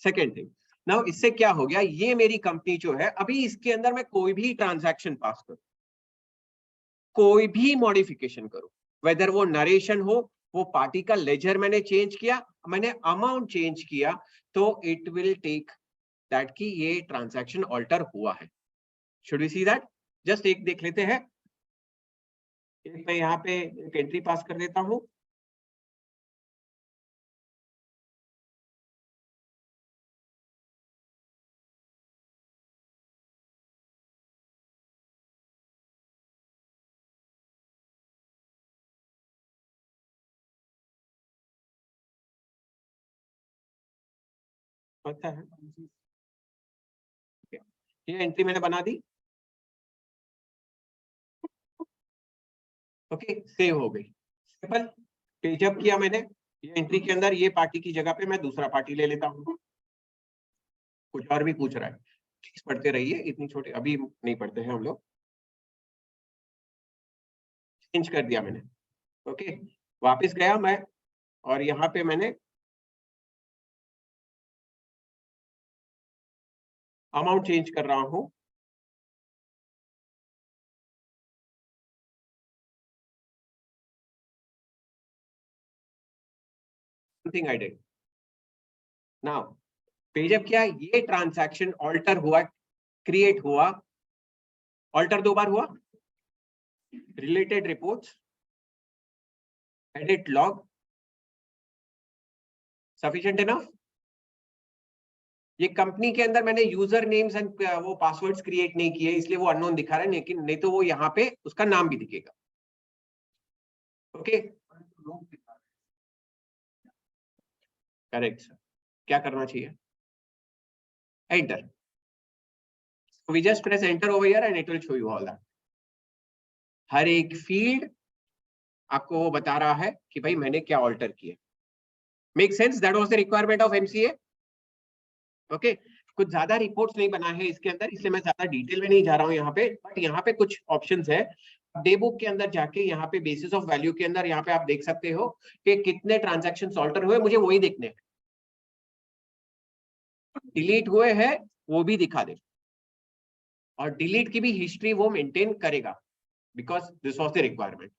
सेकेंड थिंग, नाउ इससे क्या हो गया, ये मेरी कंपनी जो है, अभी इसके अंदर मैं कोई भी ट्रांजैक्शन पास करूं, कोई भी मॉडिफिकेशन करूं, वेदर वो नरेशन हो, वो पार्टी का लेजर मैंने चेंज किया, मैंने अमाउंट चेंज किया, तो इट विल टेक दैट कि ये ट्रांजैक्शन ऑल्टर हुआ है. Should we see that? Just एक देख लेते हैं. मैं यहाँ पे एक एंट्री पास कर देता हूं. पता है, ये एंट्री मैंने बना दी. ओके, सेव हो गई. सिंपल. पेजअप किया मैंने, ये एंट्री के अंदर ये पार्टी की जगह पे मैं दूसरा पार्टी ले लेता हूँ. कुछ और भी पूछ रहा है, प्लीज पढ़ते रहिए, इतनी छोटी अभी नहीं पढ़ते हैं हम लोग. चेंज कर दिया मैंने. ओके, वापस गया मैं, और यहाँ पे मैंने अमाउंट चेंज कर रहा हूँ. Something I did. Now, page up किया, ये ट्रांजैक्शन ऑल्टर हुआ, क्रिएट हुआ, ऑल्टर 2 बार हुआ. Related reports, edit log, sufficient enough. ये कंपनी के अंदर मैंने यूजर नेम्स एंड वो पासवर्ड्स क्रिएट नहीं किए, इसलिए वो अननोन दिखा रहा है, लेकिन नहीं तो वो यहाँ पे उसका नाम भी दिखेगा. Okay, correct sir. क्या करना चाहिए? Enter. We just press enter over here and it will show you all that. हर एक फील्ड आपको वो बता रहा है कि भाई मैंने क्या ऑल्टर किया. Make sense? That was the requirement of MCA. Okay, कुछ ज्यादा रिपोर्ट्स नहीं बना है इसके अंदर, इसलिए मैं ज्यादा डिटेल में नहीं जा रहा हूँ यहाँ पे. बट यहाँ पे कुछ ऑप्शंस है. डे बुक के अंदर जाके यहाँ पे बेसिस ऑफ वैल्यू के अंदर यहाँ पे आप देख सकते हो कि कितने ट्रांजैक्शंस ऑल्टर हुए, मुझे वही देखने हैं. डिलीट हुए हैं वो भी दिखा दे, और डिलीट की भी हिस्ट्री वो मेंटेन करेगा, because this was the requirement.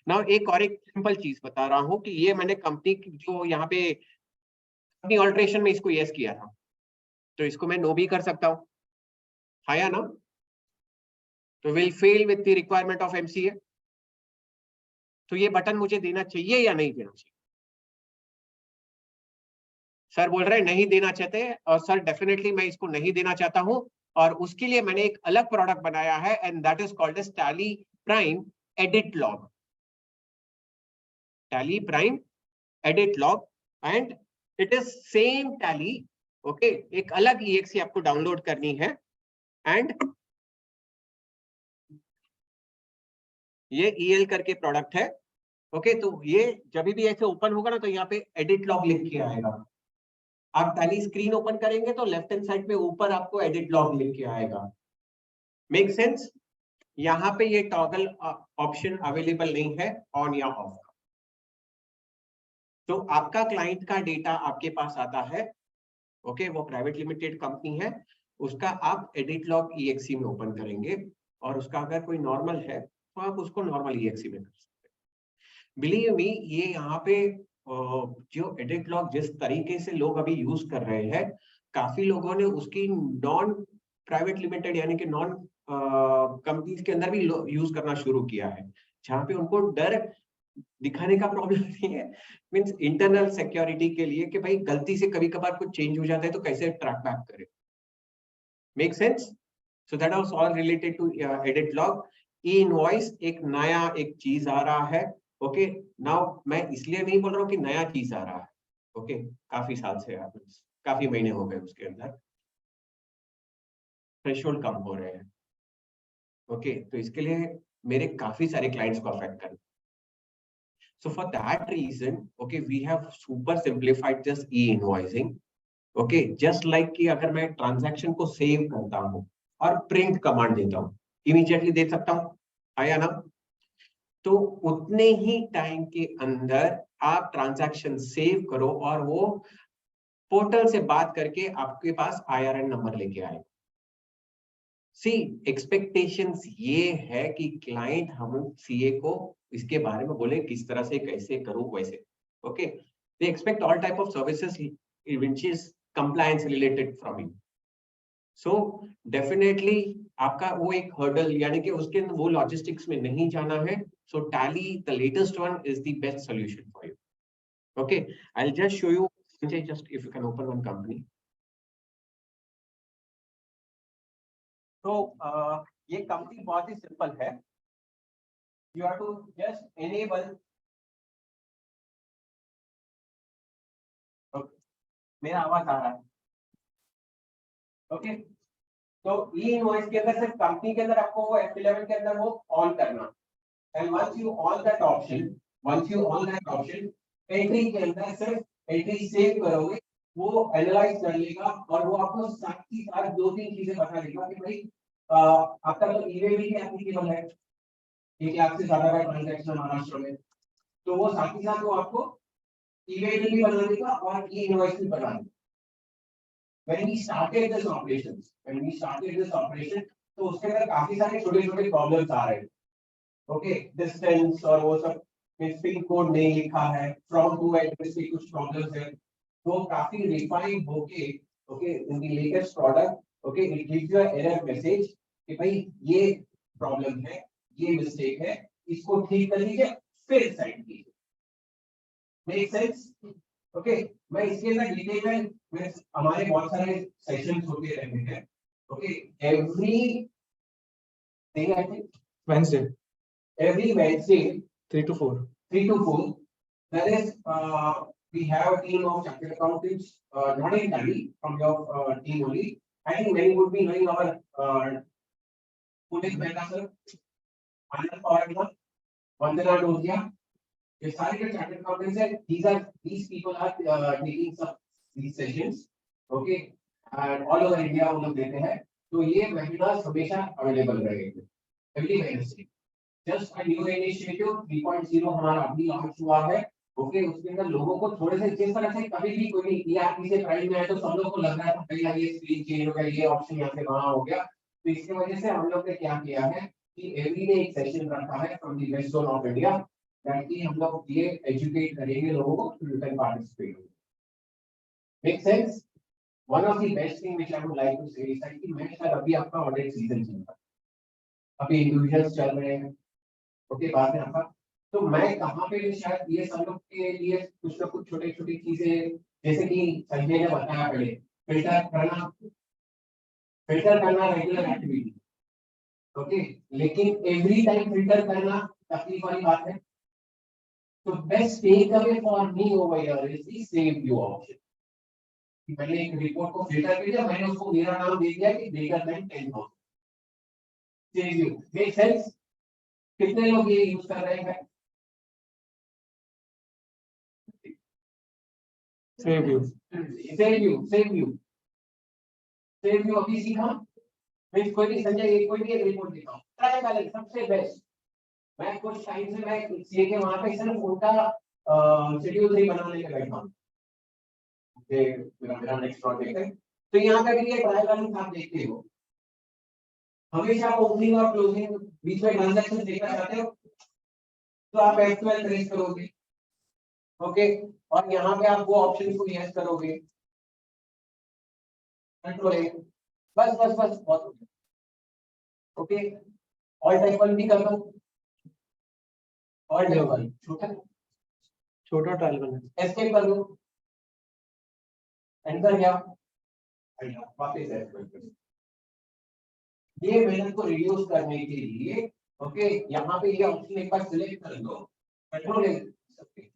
Now एक और एक सिंपल चीज बता रहा हूँ कि ये मैंने कंपनी जो यहाँ पे अपनी ऑल्ट्रेशन में इसको यस किया था, तो इसको मैं नो भी कर सकता हूँ, हाँ या ना? तो will fail with the requirement of MCA. तो ये बटन मुझे देना चाहिए या नहीं देना चाहिए? सर बोल रहे हैं नहीं देना चाहते, और सर डेफिनेटली मैं इसको नहीं देना चाहता हूं, और उसके लिए मैंने एक अलग प्रोडक्ट बनाया है, and that is called as Tally Prime edit log. Tally Prime edit log, and it is same Tally okay, एक अलग EXE आपको डाउनलोड करनी है एंड ये EL करके प्रोडक्ट है। ओके, तो ये जब भी ऐसे ओपन होगा ना तो यहाँ पे एडिट लॉग लिख के आएगा। आप टैली स्क्रीन ओपन करेंगे तो लेफ्ट हैंड साइड पे ऊपर आपको एडिट लॉग लिख के आएगा। Make sense? यहाँ पे ये टॉगल ऑप्शन अवेलेबल नहीं है ऑन या ऑफ। तो आपका क्लाइंट का डेटा आपके पास आता है, ओके, वो प्राइवेट लिमिटेड कंपनी है, उसका आप एडिट लॉग EXE में ओपन करेंगे और उसका अगर कोई नॉर्मल है तो आप उसको नॉर्मल EXE में कर सकते हैं। बिलीव मी, ये यहाँ पे जो एडिट लॉग जिस तरीके से लोग अभी यूज कर रहे हैं, काफी लोगों ने उसकी नॉन प्राइवेट लिमिटेड यानी कि नॉन कंपनीज के अंदर भी यूज करना शुरू किया है, जहाँ पे उनको डर दिखाने का प्रॉब्लम नहीं है, मींस इंटरनल सिक्योरिटी के लिए कि भाई गलती से कभी कभार कुछ चेंज हो जाता है तो कैसे ट्रैक बैक करें। Make sense? So that was all related to edit log. E invoice एक नया एक चीज आ रहा है। ओके, नाउ मैं इसलिए नहीं बोल रहा हूँ कि नया चीज आ रहा है, ओके, काफी साल से काफी महीने हो गए उसके अंदर थ्रेशोल्ड कम हो रहे हैं। ओके, तो इसके लिए मेरे काफी सारे क्लाइंट्स को अफेक्ट कर। So for that reason, okay, we have super simplified just e-invoicing. Okay, just like कि अगर मैं ट्रांजैक्शन को सेव करता हूँ और प्रिंट कमांड देता हूँ, इमीडिएटली दे सकता हूँ, आया ना? तो उतने ही टाइम के अंदर आप ट्रांजैक्शन सेव करो और वो पोर्टल से बात करके आपके पास IRN नंबर लेके आए। सी एक्सपेक्टेशंस ये है कि क्लाइंट हम CA को इसके बारे में बोले किस तरह से कैसे करूं वैसे। Okay, they expect all type of services which is compliance related from you. So definitely आपका वो एक हर्डल यानी कि उसके अंदर वो लॉजिस्टिक्स में नहीं जाना है। So Tally the latest one is the best solution for you. Okay, I will just show you, just if you can open one company. तो ये कंपनी बहुत ही सिंपल है। You have to just enable, okay, मेरा आवाज आ रहा है, okay, तो ई-इनवॉइस के अंदर सिर्फ कंपनी के अंदर आपको वो F11 के अंदर वो ऑन करना, and once you on that option, entry के अंदर सिर्फ एंट्री सेव करोगे, वो एनालाइज कर लेगा और वो आपको साथ ही साथ 2-3 चीजें बता देगा कि भाई आपका तो ईवे भी एप्लीकेबल है, ठीक है, आपसे ज्यादा का ट्रांजैक्शन महाराष्ट्र में, तो वो साथ ही साथ वो आपको ईवे भी बना देगा और ई-इनवॉइस भी बना देगा। When we started this operation, तो उसके अंदर काफी सारे छोटे-छोटे प्रॉब्लम्स आ रहे हैं, ओके, डिस्टेंस और वो सब, पिन कोड नहीं लिखा है, फ्रॉम टू एड्रेस पे कुछ प्रॉब्लम्स है, तो काफी रिफाइन होके, okay, in the latest product, okay, it gives you error message कि भाई ये प्रॉब्लम है, ये मिस्टेक है, इसको ठीक कर लीजिए, फिर साइड कीजिए। Make sense? ओके, मैं इसके अंदर डिटेल में हमारे बहुत सारे सेशंस होते रहते हैं, okay, every day, I think Wednesday, every Wednesday 3 to 4, that is we have a team of chartered accountants, not entirely from your team only. I think many would be knowing our Puneet Mehta sir, Anand Pawar, Vandana Dozia. ये सारे जो chartered accountants हैं, these people are taking some these sessions, okay, and all over India हम लोग देते हैं, तो ये वेबिनार्स हमेशा अवेलेबल रहेंगे every Wednesday. Just a new initiative 3.0 हमारा अभी लॉन्च हुआ है, ओके, उसके अंदर लोगों को थोड़े से जिस तरह से कभी भी कोई ERP से प्राइस में है तो सब लोग को लग रहा था पहले ये स्क्रीन चेंज हो गया, ये ऑप्शन यहाँ से वहाँ हो गया, तो इसकी वजह से हम लोग ने क्या किया है कि एवरी डे एक सेशन रखा है from the west zone of India, ताकि हम लोग ये एजुकेट करेंगे लोगों को to can participate. Make sense? One of the best thing which I would like to say is that कि मैं शायद अभी आपका ऑडिट सीजन चल रहा है, अभी इंडिविजुअल्स चल रहे हैं, ओके, बाद में आपका, तो मैं कहाँ पे शायद ये सब लोग के लिए कुछ ना कुछ छोटी-छोटी चीजें, जैसे कि संजय ने बताया पहले, फिल्टर करना रेगुलर एक्टिविटी, ओके, लेकिन एवरी टाइम फिल्टर करना तकलीफ वाली बात है। तो best take away for me over here is the save you option. मैंने एक रिपोर्ट को फिल्टर कर दिया, मैंने उसको मेरा नाम दे दिया कि greater than 10,000। Save you, make sense? कितने लोग ये यूज कर रहे हैं? सेव यू अभी सीखा। मैं कोई भी संजय कोई भी एक रिपोर्ट देता हूँ, ट्राई बैलेंस सबसे बेस्ट। मैं कुछ टाइम से मैं सीए के वहां पे सिर्फ उनका शेड्यूल नहीं बनाने के बैठा हूँ। मेरा नेक्स्ट प्रोजेक्ट है, तो यहाँ पे भी ये ट्राई बैलेंस आप देखते हो। हमेशा ओपनिंग और क्लोजिंग बीच में ट्रांजैक्शन देखना चाहते हो तो आप F12 ट्रेस करोगे, ओके, और यहाँ पे आप वो ऑप्शन को यस करोगे, कंट्रोल है, बस बहुत हो गया। ओके, ऑल्ट F1 भी कर दो, ऑल्ट F1 छोटा ट्रायल बैलेंस, एस्केप कर दो, एंटर क्या, वापस F12 कर दो। ये मेहनत को रिड्यूस करने के लिए, ओके, यहाँ पे ये ऑप्शन एक बार सिलेक्ट कर दो, कंट्रोल है सकते,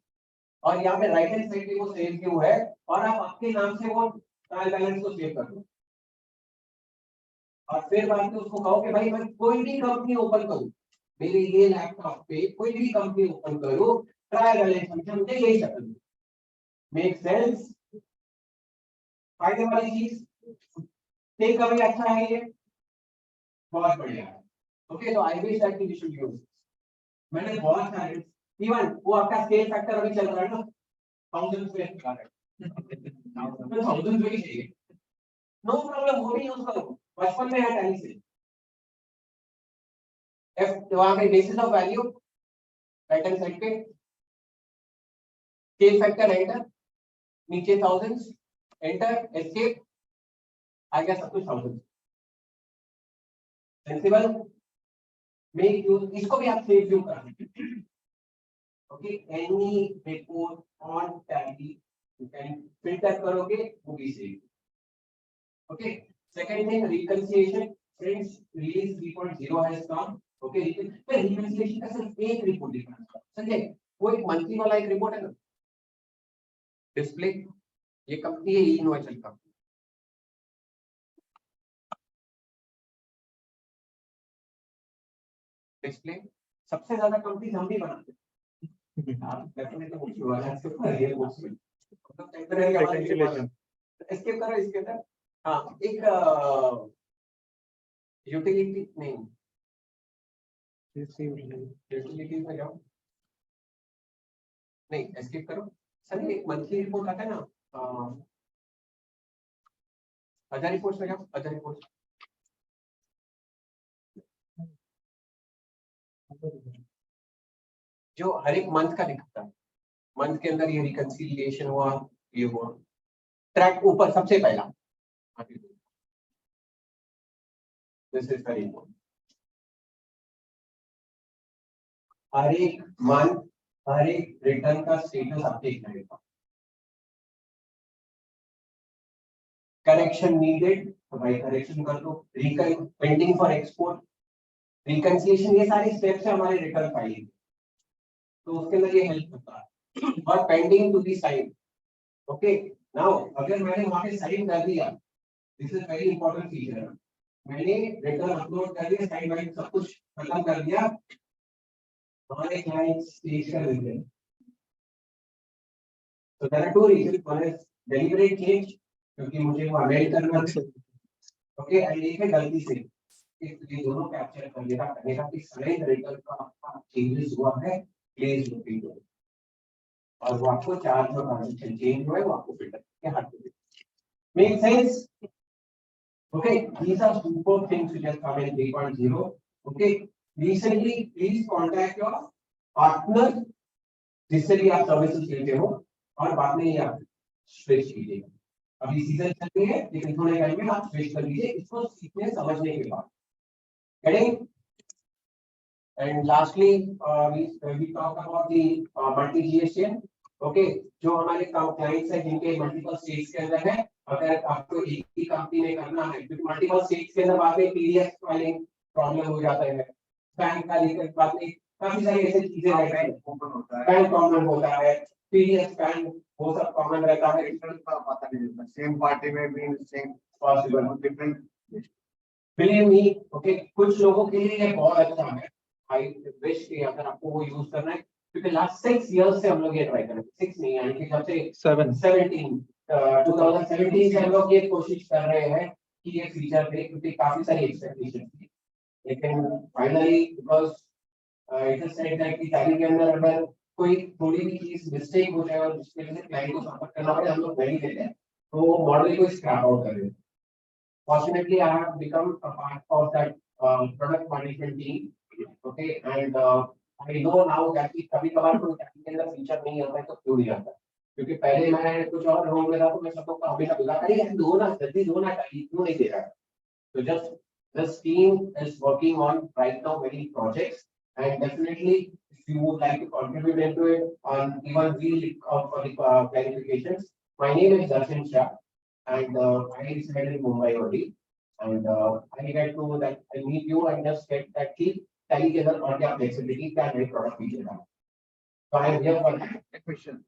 और यहाँ पे राइट हैंड साइड पे वो सेव क्यों है, और आप आपके नाम से वो ट्रायल बैलेंस को सेव कर दो, और फिर बाद में उसको कहो कि भाई मैं कोई भी कंपनी ओपन करूं, मेरे ये लैपटॉप पे कोई भी कंपनी ओपन करूं, ट्रायल बैलेंस फंक्शन मुझे यही सकते, मेक सेंस? फायदे वाली चीज, टेक अवे अच्छा है ये, बहुत बढ़िया है। ओके, तो I wish that you should use. मैंने बहुत सारे, इवन वो आपका स्केल फैक्टर अभी चल रहा है ना, 1000 पे आ रहा है, तो 1000 पे ही चाहिए, नो प्रॉब्लम, वो भी यूज करो, बचपन में है टैली से। एफ वहां पे basis of value right hand side पे स्केल फैक्टर एंटर, नीचे थाउजेंड्स एंटर, एस्केप, आ गया सब कुछ 1000। सेंसिबल? मेक यूज, इसको भी आप सेव यूज कर सकते हैं। Okay, any report on tally you can filter करोगे, वो भी save. Okay, second thing reconciliation, friends release 3.0 has come. Okay, मैं रिकंसिलिएशन का सिर्फ एक रिपोर्ट दिखाना चाहता हूं, समझे? वो एक मंथली वाला एक रिपोर्ट है ना, डिस्प्ले, ये कंपनी है इनोवेशन कंपनी, डिस्प्ले सबसे ज्यादा कंपनी हम भी बनाते हैं। आप डेफिनेटली बुक्स हुआ है इसके ऊपर, ये बुक्स में मतलब टेंपरेरी रिकंसिलिएशन, इसके करो, इसके अंदर हाँ एक यूटिलिटी नहीं, यूटिलिटी में जाओ, नहीं एस्केप करो सर, एक मंथली रिपोर्ट आता है ना, अदर रिपोर्ट्स में जाओ, अदर रिपोर्ट्स, जो हर एक मंथ का दिखता है, मंथ के अंदर ये रिकंसिलिएशन हुआ, ये हुआ, ट्रैक ऊपर सबसे पहला, दिस इज वेरी इंपॉर्टेंट। हर एक मंथ हर एक रिटर्न का स्टेटस अपडेट करेगा, करेक्शन नीडेड तो भाई करेक्शन कर दो, पेंडिंग फॉर एक्सपोर्ट, रिकंसिलिएशन, ये सारे स्टेप्स है हमारे रिटर्न फाइलिंग, तो उसके अंदर ये हेल्प करता है, और pending to be sign. Okay, now अगर मैंने वहां पे साइन कर दिया, this is very important feature, मैंने रिटर्न अपलोड कर दिया, साइन वाइन सब कुछ खत्म कर दिया, हमारे क्लाइंट स्टेज कर देते हैं, तो there are two reasons, one is deliberate change, क्योंकि मुझे वो अमेंड करना है, ओके, एंड एक है गलती से, ये दोनों कैप्चर कर लेगा, कहेगा कि साइन रिटर्न का आपका चेंजेस हुआ है, प्लीज लुक इनटू, और वो आपको चार्ज और ट्रांजैक्शन चेंज हुआ है, वो आपको फिल्टर करके हटा देगा। Make sense? Okay, these are superb things which have come in 3.0. Okay, recently please contact your partner जिससे भी आप सर्विसेज लेते हो, और बाद में ये आप स्विच कीजिएगा, अभी सीजन चल रही है लेकिन थोड़े टाइम में आप स्विच कर लीजिए इसको सीखने समझने के बाद। Getting? And lastly, we talk about the multi-GSTN. Okay, जो हमारे क्लाइंट्स हैं जिनके मल्टीपल स्टेट्स के अंदर है, अगर आपको एक ही कंपनी में करना है, क्योंकि मल्टीपल स्टेट्स के अंदर बाद में पीडीएफ फाइलिंग प्रॉब्लम हो जाता है, बैंक का लेकर बाद में काफी सारी ऐसी चीजें हैं, बैंक प्रॉब्लम होता है, पीरियड स्पैन वो सब कॉमन रहता है। Different का पता नहीं चलता, same party में भी same possible different. Believe me okay, कुछ लोगों के लिए ये बहुत अच्छा है। आई विश कि अगर आपको वो यूज करना है, क्योंकि लास्ट 6 इयर्स से हम लोग ये ट्राई कर रहे हैं, 6 नहीं यानी कि जब से 17 2017 से हम लोग ये कोशिश कर रहे हैं कि ये फीचर दे, क्योंकि काफी सारी एक्सपेक्टेशन थी, लेकिन finally because it is said that कि टैली के अंदर अगर कोई थोड़ी भी चीज मिस्टेक हो जाए और उसके लिए क्लाइंट को सपोर्ट करना पड़े, हम लोग नहीं देते हैं, तो वो मॉडल को स्क्रैप आउट कर देते हैं। Fortunately, I have become a part of that product management team. Okay, and I know now that कि कभी कभार कोई के अंदर फीचर नहीं आता है तो क्यों नहीं आता, क्योंकि पहले मैं कुछ और रोल में था तो मैं सबको हमेशा बोला अरे यार दो ना जल्दी दो ना क्यों नहीं दे रहा है। So just this team is working on right now many projects, and definitely if you would like to contribute into it on even we for the clarifications. My name is Darshan Shah, and I reside in Mumbai only, and I get to that I meet you and just get that key tally के अंदर और क्या flexibility क्या नए product feature है। So I am here for that Question.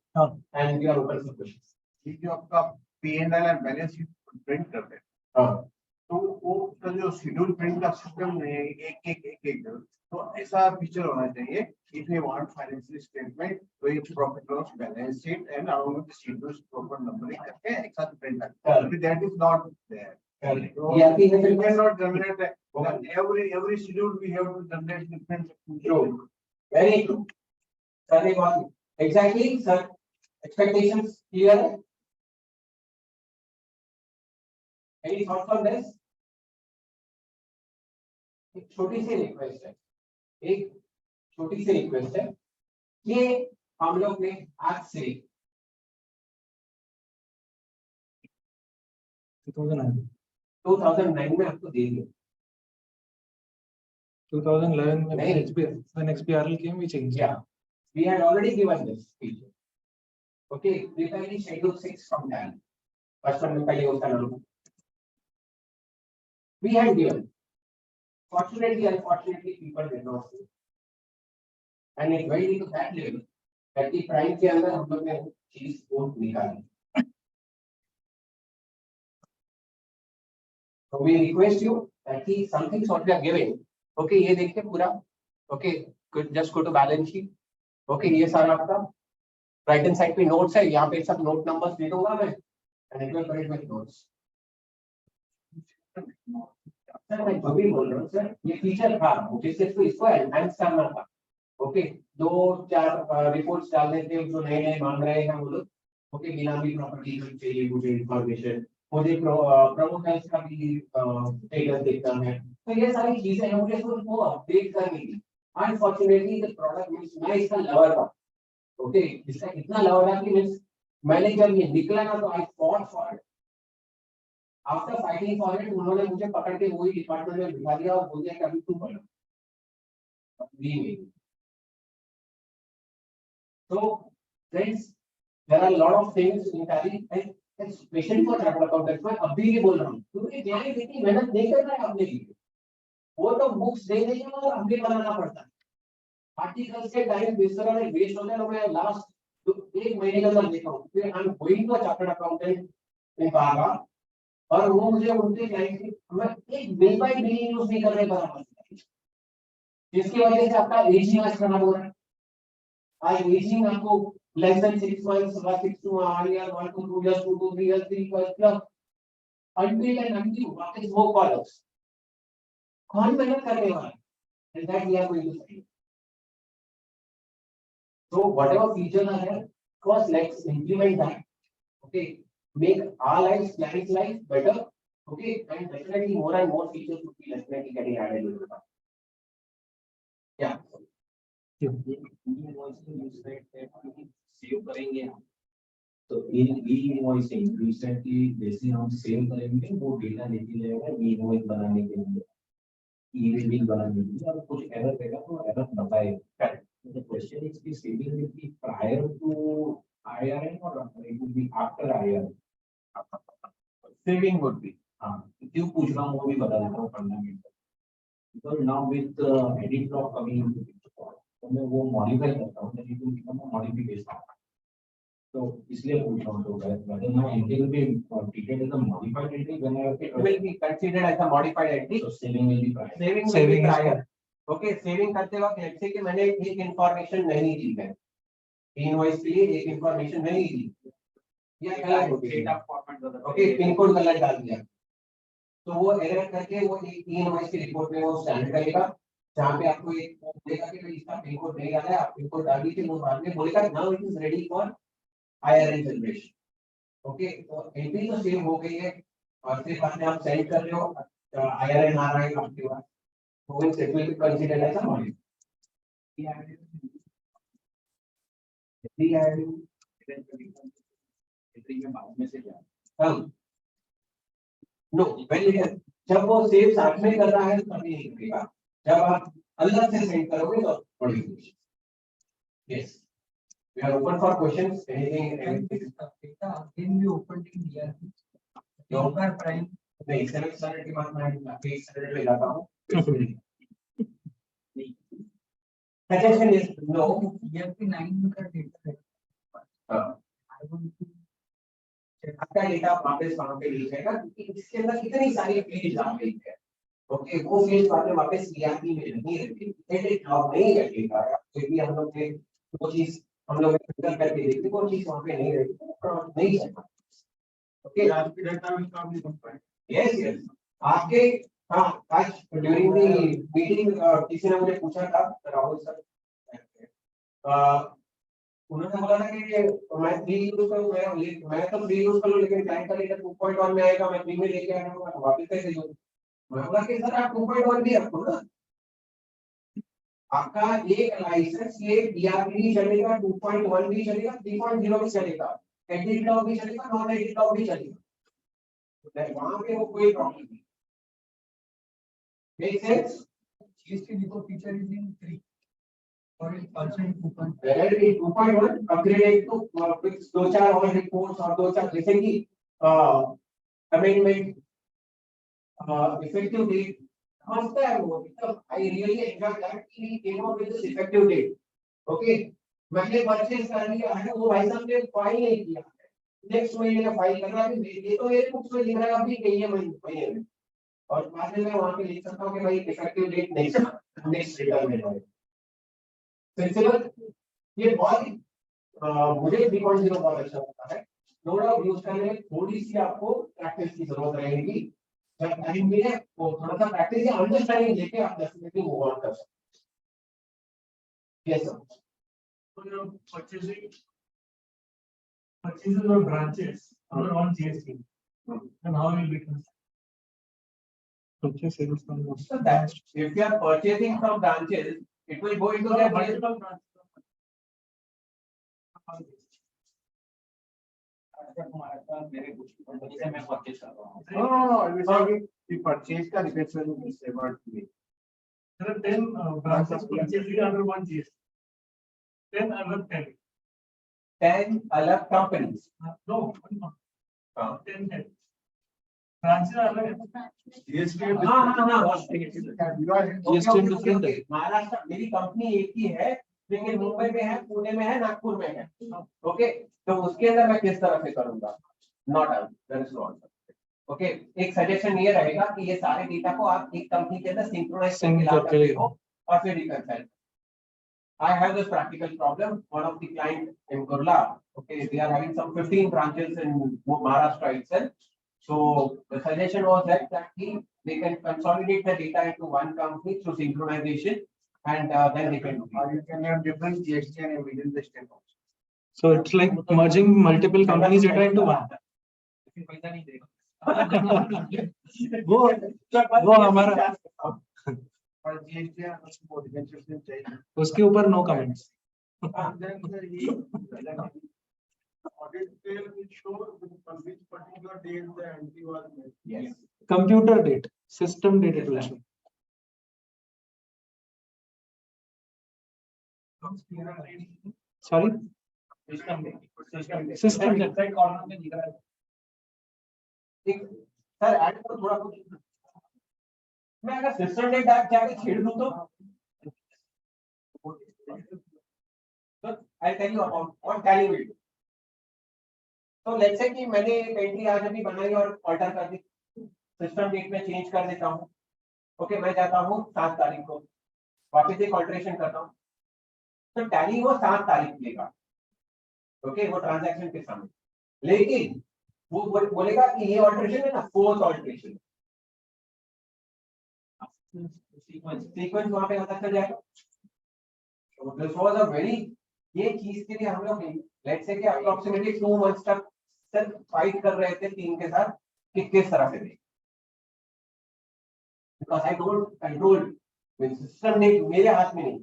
and we are open for questions. ये जो आपका P&L और बैलेंस शीट प्रिंट करते हैं, हाँ तो वो का जो शेड्यूल प्रिंट का सिस्टम है एक तो ऐसा फीचर होना चाहिए if you want financial statement with profit loss balance sheet and along with schedules proper numbering करके एक साथ प्रिंट करते हैं, that is not there. We cannot generate every schedule we have to generate different. True. Very true. Sir, exactly, sir. Expectations clear? Any thoughts on this? एक छोटी सी request है, एक छोटी सी रिक्वेस्ट है कि हम लोग ने आज से 2009 में आपको दे दिया, 2011 में नहीं। when XBRL came, we changed. Yeah, we had already given this feature. Okay, preparing schedule 6 from that. First one पहले उसका नाम we had given. Fortunately, unfortunately, people did not see. And it went into that level that the prime के अंदर हम लोग ने चीज को निकाली. So we request you that he something what we are giving. Okay, ये देखिए पूरा. Okay, good. Just go to balance sheet. Okay, ये सारा आपका right hand side पे notes है. यहाँ पे सब note numbers दे दूँगा मैं. And it will connect with notes. Sir मैं जो भी बोल रहा हूँ सर, ये फीचर था जिससे इसको एनहांस करना था। ओके, 2-4 रिपोर्ट्स डालने थे जो नए नए मांग रहे हैं वो लोग। ओके, नीलामी प्रॉपर्टी चाहिए मुझे इंफॉर्मेशन, मुझे प्रमोटर्स का भी स्टेटस देखना है, तो ये सारी चीजें हैं मुझे उसको अपडेट करनी थी। अनफॉर्चुनेटली द प्रोडक्ट मींस मैं इसका लवर था। ओके, इसका इतना लवर था कि मींस मैंने जब ये निकला ना तो I fought for it. After fighting for it उन्होंने मुझे पकड़ के वही डिपार्टमेंट में बिठा दिया और बोल दिया कि अभी तुम पढ़ो। So friends, there are a lot of things in Tally and especially for chartered accountants मैं अभी भी बोल रहा हूँ क्योंकि क्लाइंट इतनी मेहनत नहीं कर रहा है अपने लिए, वो तो बुक्स दे देंगे और हमें बनाना पड़ता है। आर्टिकल्स के टाइम बेसर में वेस्ट होता है। मैं लास्ट 1 महीने का अंदर देखा हूँ कि I am going to a chartered accountant in बागा और वो मुझे उनके क्लाइंट की मैं एक बिल बाय बिल यूज नहीं कर रहे बराबर, जिसकी वजह से आपका एजिंग आज खराब हो रहा है। आज एजिंग आपको less than 6 months, 6 to 1 year, 1 to 2 years, 2 to 3 years, 3 plus until and until वापस वो कॉलर्स कौन मेहनत करने वाला है, and that we are going to see. So whatever features are there, first let's implement that. Okay, make our lives, clients' lives better. Okay, and definitely more and more features will be definitely getting added into that. Yeah. Save करेंगे तो इन invoicing recently जैसे हम save करेंगे वो data लेके जाएगा invoice बनाने के लिए, ई-बिलिंग बनाने के लिए, और कुछ एरर देगा तो एरर बताएगा। The question is कि saving will be prior to IRN or it will be after IRN? Saving would be. हाँ, क्यों पूछ रहा हूँ वो भी बता देता हूँ fundamental. Because now with edit block coming into picture, तो मैं वो मॉडिफाई करता हूँ, then it will become a modification. तो इसलिए पूछ रहा हूँ तो whether my entry will be treated as a modified entry when It will be considered as a modified entry. so saving will be prior. Saving will be Saving is prior. Okay, saving करते वक्त let's say कि मैंने एक information नहीं दी है, invoice के लिए एक information नहीं दी, या गलत हो गई, Data format was okay pin code गलत डाल दिया, तो वो एरर करके वो एक इनवॉइस की रिपोर्ट में वो स्टैंड करेगा, जहाँ पे आपको एक बोलेगा कि भाई इसका पिन कोड नहीं डाला है, आप पिन कोड डाल दीजिए, वो बाद में बोलेगा now it is ready for IRN generation. Okay, तो एंट्री तो सेव हो गई है और फिर बाद में आप सेंड कर रहे हो, IRN आ रहा है आपके पास, तो it will be considered as a modified. entry में बाद में से क्या नो व्हेन जब वो सेव साथ में कर रहा है तो तभी नहीं करेगा, जब आप अलग से सेंड करोगे तो modification. Yes, we are open for questions, anything Data again we opened in ERP. Lower prime. नहीं, सेलेक्ट सारे के बाद मैं एक सेलेक्ट ले जाता हूँ। सजेशन इज नो, ERP 9 का data है. I want to आपका डेटा वापस वहां पे ले जाएगा क्योंकि इसके अंदर इतनी सारी फील्ड आ गई है। ओके, वो फील्ड बाद में वापस ERP में नहीं रहती, एडिट जॉब नहीं लगेगा, फिर भी हम लोग ने वो चीज हम लोग फिल्टर करके देखते, वो चीज वहां पे नहीं रहती, नहीं चलता। ओके, आपकी डाटा में काम नहीं होता है। यस यस, आपके हाँ आज ड्यूरिंग द मीटिंग किसी ने मुझे पूछा था, राहुल सर, उन्होंने बोला था कि मैं 3 यूज करूं, मैं तो 3 यूज करूं लेकिन क्लाइंट का डेटा 2.1 में आएगा, मैं 3 में लेके आया हूं, तो वापस कैसे दूं? मैं बोला कि सर आप 2.1 भी रखो ना, आपका एक लाइसेंस ये DRP भी चलेगा, 2.1 भी चलेगा, 3.0 भी चलेगा, एडिट लॉग भी चलेगा, नॉन एडिट लॉग भी चलेगा, वहां पे वो कोई प्रॉब्लम नहीं। Make sense? GST Deco feature is in 3 or in also in 2.1. Whether it is 2.1 upgraded to fix 2-4 और reports और 2-4 जैसे कि amendment effective date मस्त है वो, मतलब I really enjoy that कि we came up with this effective date. Okay, मैंने परचेज कर लिया है, वो भाई साहब ने फाइल नहीं किया, नेक्स्ट महीने का फाइल कर रहा है, ये तो मेरे बुक्स में लिख रहा है अभी कहीं है महीने में, और बाद में मैं वहां पे लिख सकता हूँ कि भाई इफेक्टिव डेट नहीं था, नेक्स्ट रिटर्न में है सेंसिबल। ये बहुत ही मुझे 3.0 बहुत अच्छा लगता है, नो डाउट यूज करने में थोड़ी सी आपको प्रैक्टिस की जरूरत रहेगी, जब टाइम मिले तो थोड़ा सा प्रैक्टिस या अंडरस्टैंडिंग लेके आप डेफिनेटली मूव ऑन कर सकते हैं। Yes sir, Purchases or branches are on GST. And how will be considered? Okay, sales from so that if you are purchasing from branches, it will go into their budget. Multiple branches. मेरे कुछ company से मैं purchase कर रहा हूँ। No, the purchase का requirement is about me. There are 10 branches purchasing under one GST. 10 other 10. 10 अलग companies, No, no. 10 10. Branches are अलग. GST different है। महाराष्ट्र मेरी कंपनी एक ही है, लेकिन मुंबई में है, पुणे में है, नागपुर में है, ओके, तो उसके अंदर मैं किस तरह से करूंगा? नॉट नॉट ओके, एक सजेशन ये रहेगा कि ये सारे डेटा को आप एक कंपनी के अंदर सिंक्रोनाइज करके ला सकते हो और फिर reconcile. I have this practical problem. One of the client in Kurla, okay, they are having some 15 branches in Maharashtra itself. So the suggestion was that they can consolidate the data into one company through synchronization, and then they can. Or you can have different GST and within the state also. So it's like merging multiple companies data into one. पैसा नहीं देगा। वो हमारा और GST और modification चाहिए। उसके ऊपर no comments. Then the audit trail will show on which particular date the entry was made. Yes. Computer date, system date it will show. Sorry, system date. Right corner में दिख रहा है. Sir add को थोड़ा कुछ मैं अगर system date app जाके छेड़ दूं तो I tell you about on television तो लेट्स से कि मैंने एक एंट्री आज अभी बनाई और ऑल्टर कर दी, सिस्टम डेट में चेंज कर देता हूँ। ओके, मैं जाता हूँ 7 तारीख को, वापस एक ऑल्टरेशन करता हूँ, तो टैली वो 7 तारीख लेगा। ओके, वो ट्रांजैक्शन के सामने, लेकिन वो बोलेगा कि ये ऑल्टरेशन है ना, 4th ऑल्टरेशन, सीक्वेंस वहां पे पता चल जाएगा। तो दिस वाज अ वेरी, ये चीज के लिए हम लोग लेट्स से कि अप्रोक्सीमेटली 2 मंथ्स तक सिर्फ फाइट कर रहे थे टीम के साथ कि किस तरह से दे, because I don't control, system ने मेरे हाथ में नहीं।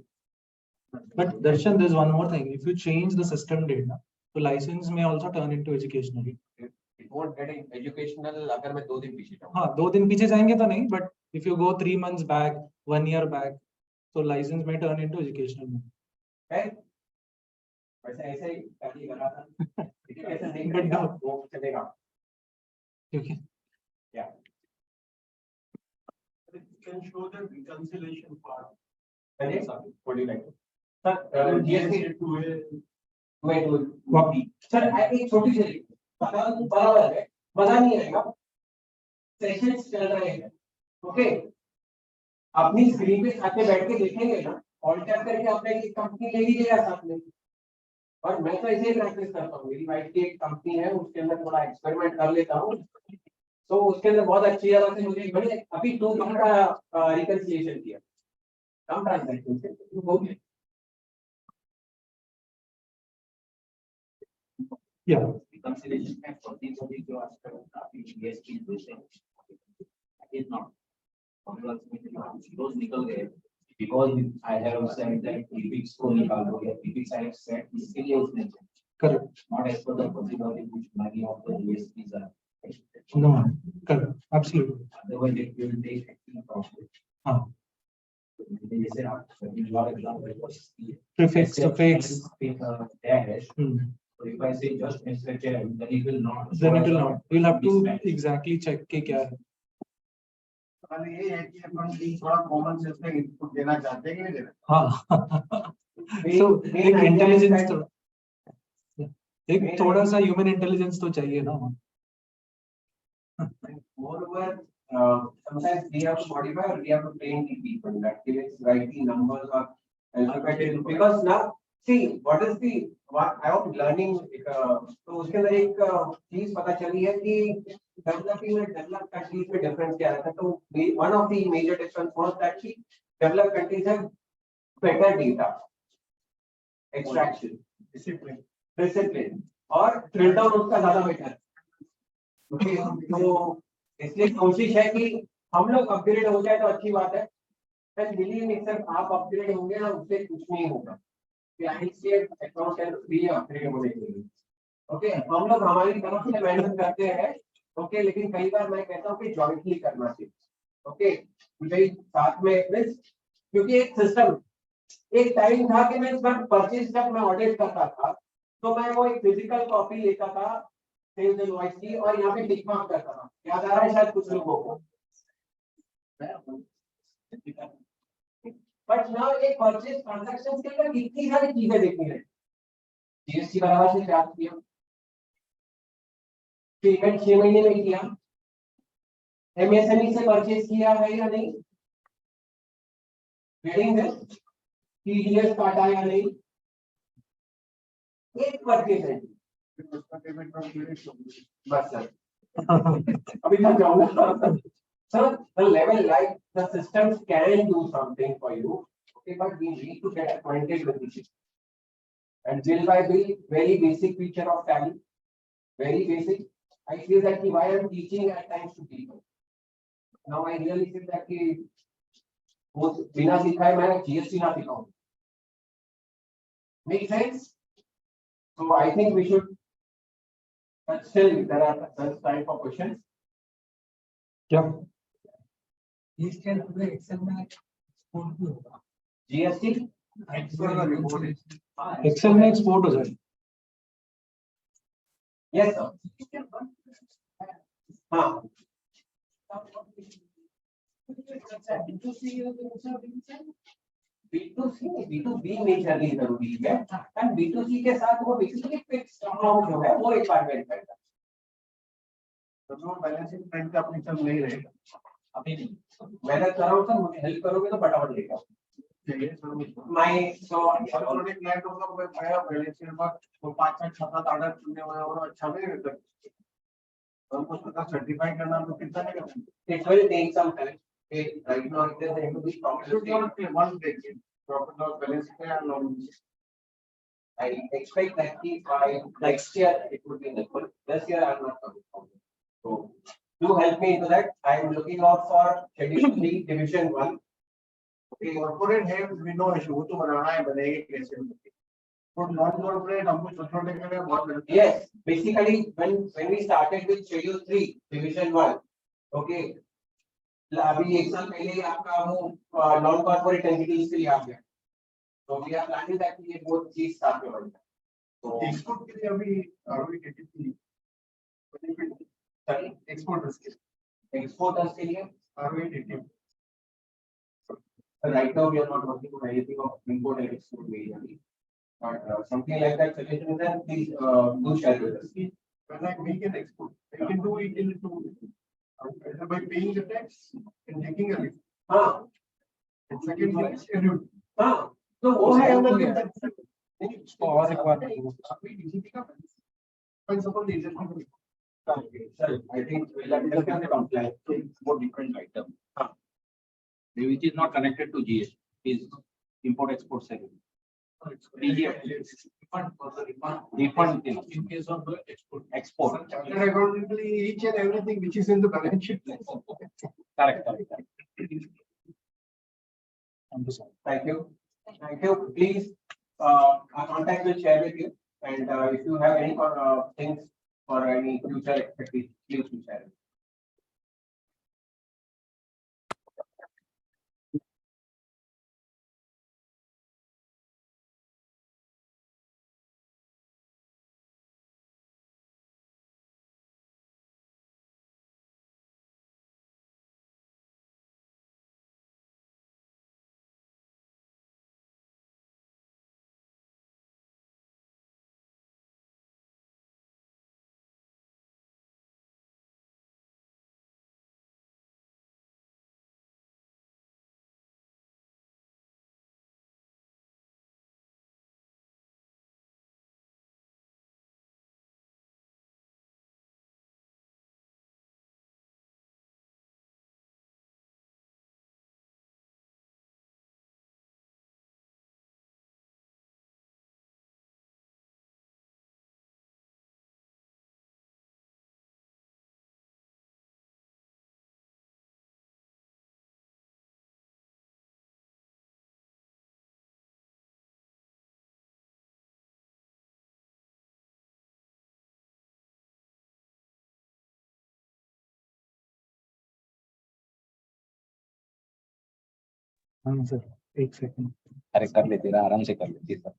But Darshan, there's one more thing. If you change the system data, the license may also turn into educational. It won't get educational अगर मैं 2 दिन पीछे जाऊँ। हाँ, 2 दिन पीछे जाएंगे तो नहीं, but if you go 3 months back, 1 year back, so license may turn into educational. है वैसे ऐसे ही टैली कर रहा था, लेकिन ऐसे नहीं But करेगा, no. वो चलेगा। Okay. Yeah. It can show the reconciliation part. Sanjay, what do you like? Sir, GST sir एक छोटी सी बराबर है, मजा नहीं आएगा, सेशंस चल रहे हैं। ओके, अपनी स्क्रीन पे खाते बैठ के देखेंगे ना, ऑल टैप करके आपने एक कंपनी ले लीजिएगा साथ में। और मैं तो ऐसे ही प्रैक्टिस करता हूँ, मेरी वाइफ की एक कंपनी है, उसके अंदर थोड़ा एक्सपेरिमेंट कर लेता हूँ, तो उसके अंदर बहुत अच्छी तरह से मुझे मैंने अभी 2 दिन का रिकंसिलिएशन किया, कम ट्रांजैक्शन से हो गया। Yeah. Reconciliation and for these जो आजकल काफी GST is not those निकल गए because I have said that PPX को निकाल दो, या PPX I have said इसके लिए उसने Correct. not as per the possibility which many of the GSTs are. No. Correct. Absolutely. Otherwise it will take actual profit. हाँ. जैसे आप your example was Prefix, suffix. dash. So if I say just SHM, then it will not. Then it will not. You'll have to exactly check के क्या है. खाली ये है कि अपन थोड़ा कॉमन सेंस में इनपुट देना चाहते हैं कि नहीं देना। हाँ. So एक इंटेलिजेंस तो, एक थोड़ा सा ह्यूमन इंटेलिजेंस तो चाहिए ना. Moreover, sometimes we have to modify or we have to train the people that gives write the numbers or alphabetic, because now see what is the what I am learning, तो उसके अंदर एक चीज पता चली है कि डेवलपिंग और डेवलप्ड कंट्रीज में डिफरेंस क्या है। तो one of the major difference was that की developed countries have better data extraction, discipline और drill down उसका ज्यादा better है। तो इसलिए कोशिश है कि हम लोग अपग्रेड हो जाए तो अच्छी बात है, सिर्फ आप अपग्रेड होंगे ना उससे कुछ नहीं होगा, क्लाइंट से अकाउंट भी अपग्रेड होने के लिए। ओके, हम लोग हमारी तरफ से मेहनत करते हैं, ओके, लेकिन कई बार मैं कहता हूँ कि जॉइंटली करना चाहिए। ओके, मुझे साथ में क्योंकि एक सिस्टम, एक टाइम था कि मैं जब परचेज जब मैं ऑडिट करता था तो मैं वो एक फिजिकल कॉपी लेता था सेल्स इनवॉइस की और यहाँ पे टिक मार्क करता था, याद आ रहा है शायद कुछ लोगों को। बट नाउ एक परचेज ट्रांजैक्शंस के अंदर कितनी सारी चीजें देखनी है, जीएसटी बराबर से प्राप्त किया, पेमेंट 6 महीने में किया, एमएसएमई से परचेज किया है या नहीं, वेडिंग में टीडीएस काटा या नहीं, एक परचेज है बस सर। अभी तक जाऊंगा sir, the level like the systems can do something for you, okay, but we need to get acquainted with it. And bill by bill, very basic feature of Tally, very basic. I feel that why I'm teaching at times to people. Now I really feel that वो बिना सिखाए मैं GST ना सिखाऊं. Make sense? So I think we should. But still, there are such time for questions. क्या? इसके अंदर Excel में export भी होगा। GST एक्सेल में एक्सपोर्ट हो जाए। Yes sir. हाँ। B2B मेजरली जरूरी है एंड B2C के साथ वो बेसिकली फिक्स अमाउंट जो है वो एक बार वेरीफाई करता है। तो बैलेंस शीट प्रिंट का अपनी सब नहीं रहेगा अभी नहीं मैं कर रहा हूँ सर, मुझे हेल्प करोगे तो फटाफट लेगा माय सो इलेक्ट्रॉनिक लाइट होगा मैं बैलेंस शीट पर तो 5-6-7 ऑर्डर चुने हुए और अच्छा नहीं रहता हमको उसका सर्टिफाई करना तो कितना नहीं it will take some time right now it is into this करना one day profit loss balance sheet या non I expect that by next year it would be helpful. This year I am not coming. So do help me into that. I am looking out for Schedule 3 Division 1. Okay, corporate है विनो issue वो तो बनाना है बनेगी कैसे तो non corporate हमको छोटे-छोटे के लिए बहुत Yes, basically when we started with Schedule 3 Division 1, okay. अभी एक साल पहले आपका वो नॉन कॉर्पोरेट एंटिटीज के लिए आ गया. So we are planning that ये both चीज साथ में बनेगा. तो एक्सपोर्ट के लिए अभी आरओई केटीपी sorry, एक्सपोर्टर्स के exporters के लिए ROE केटीपी right now we are not working on anything of import and export majorly. But something like that suggestion is that please do share with us. when I make an export I can do it in two either by paying the tax and taking a risk हाँ and second thing is schedule हाँ तो वो है अंदर के उसको और requirement अभी डीजीपी का पर सपोज लीजिए Sir, I think we'll have to look comply to more different item. Which is not connected to GST, is import export segment. Refund thing. In case of the export. Export. chartered accounting each and everything which is in the balance sheet Correct. Thank you. Thank you. Please, our contact will share with you. And if you have any things or any future expectations, please do share. हाँ sir, एक second. अरे कर लेती रहा, आराम से कर लेती सर.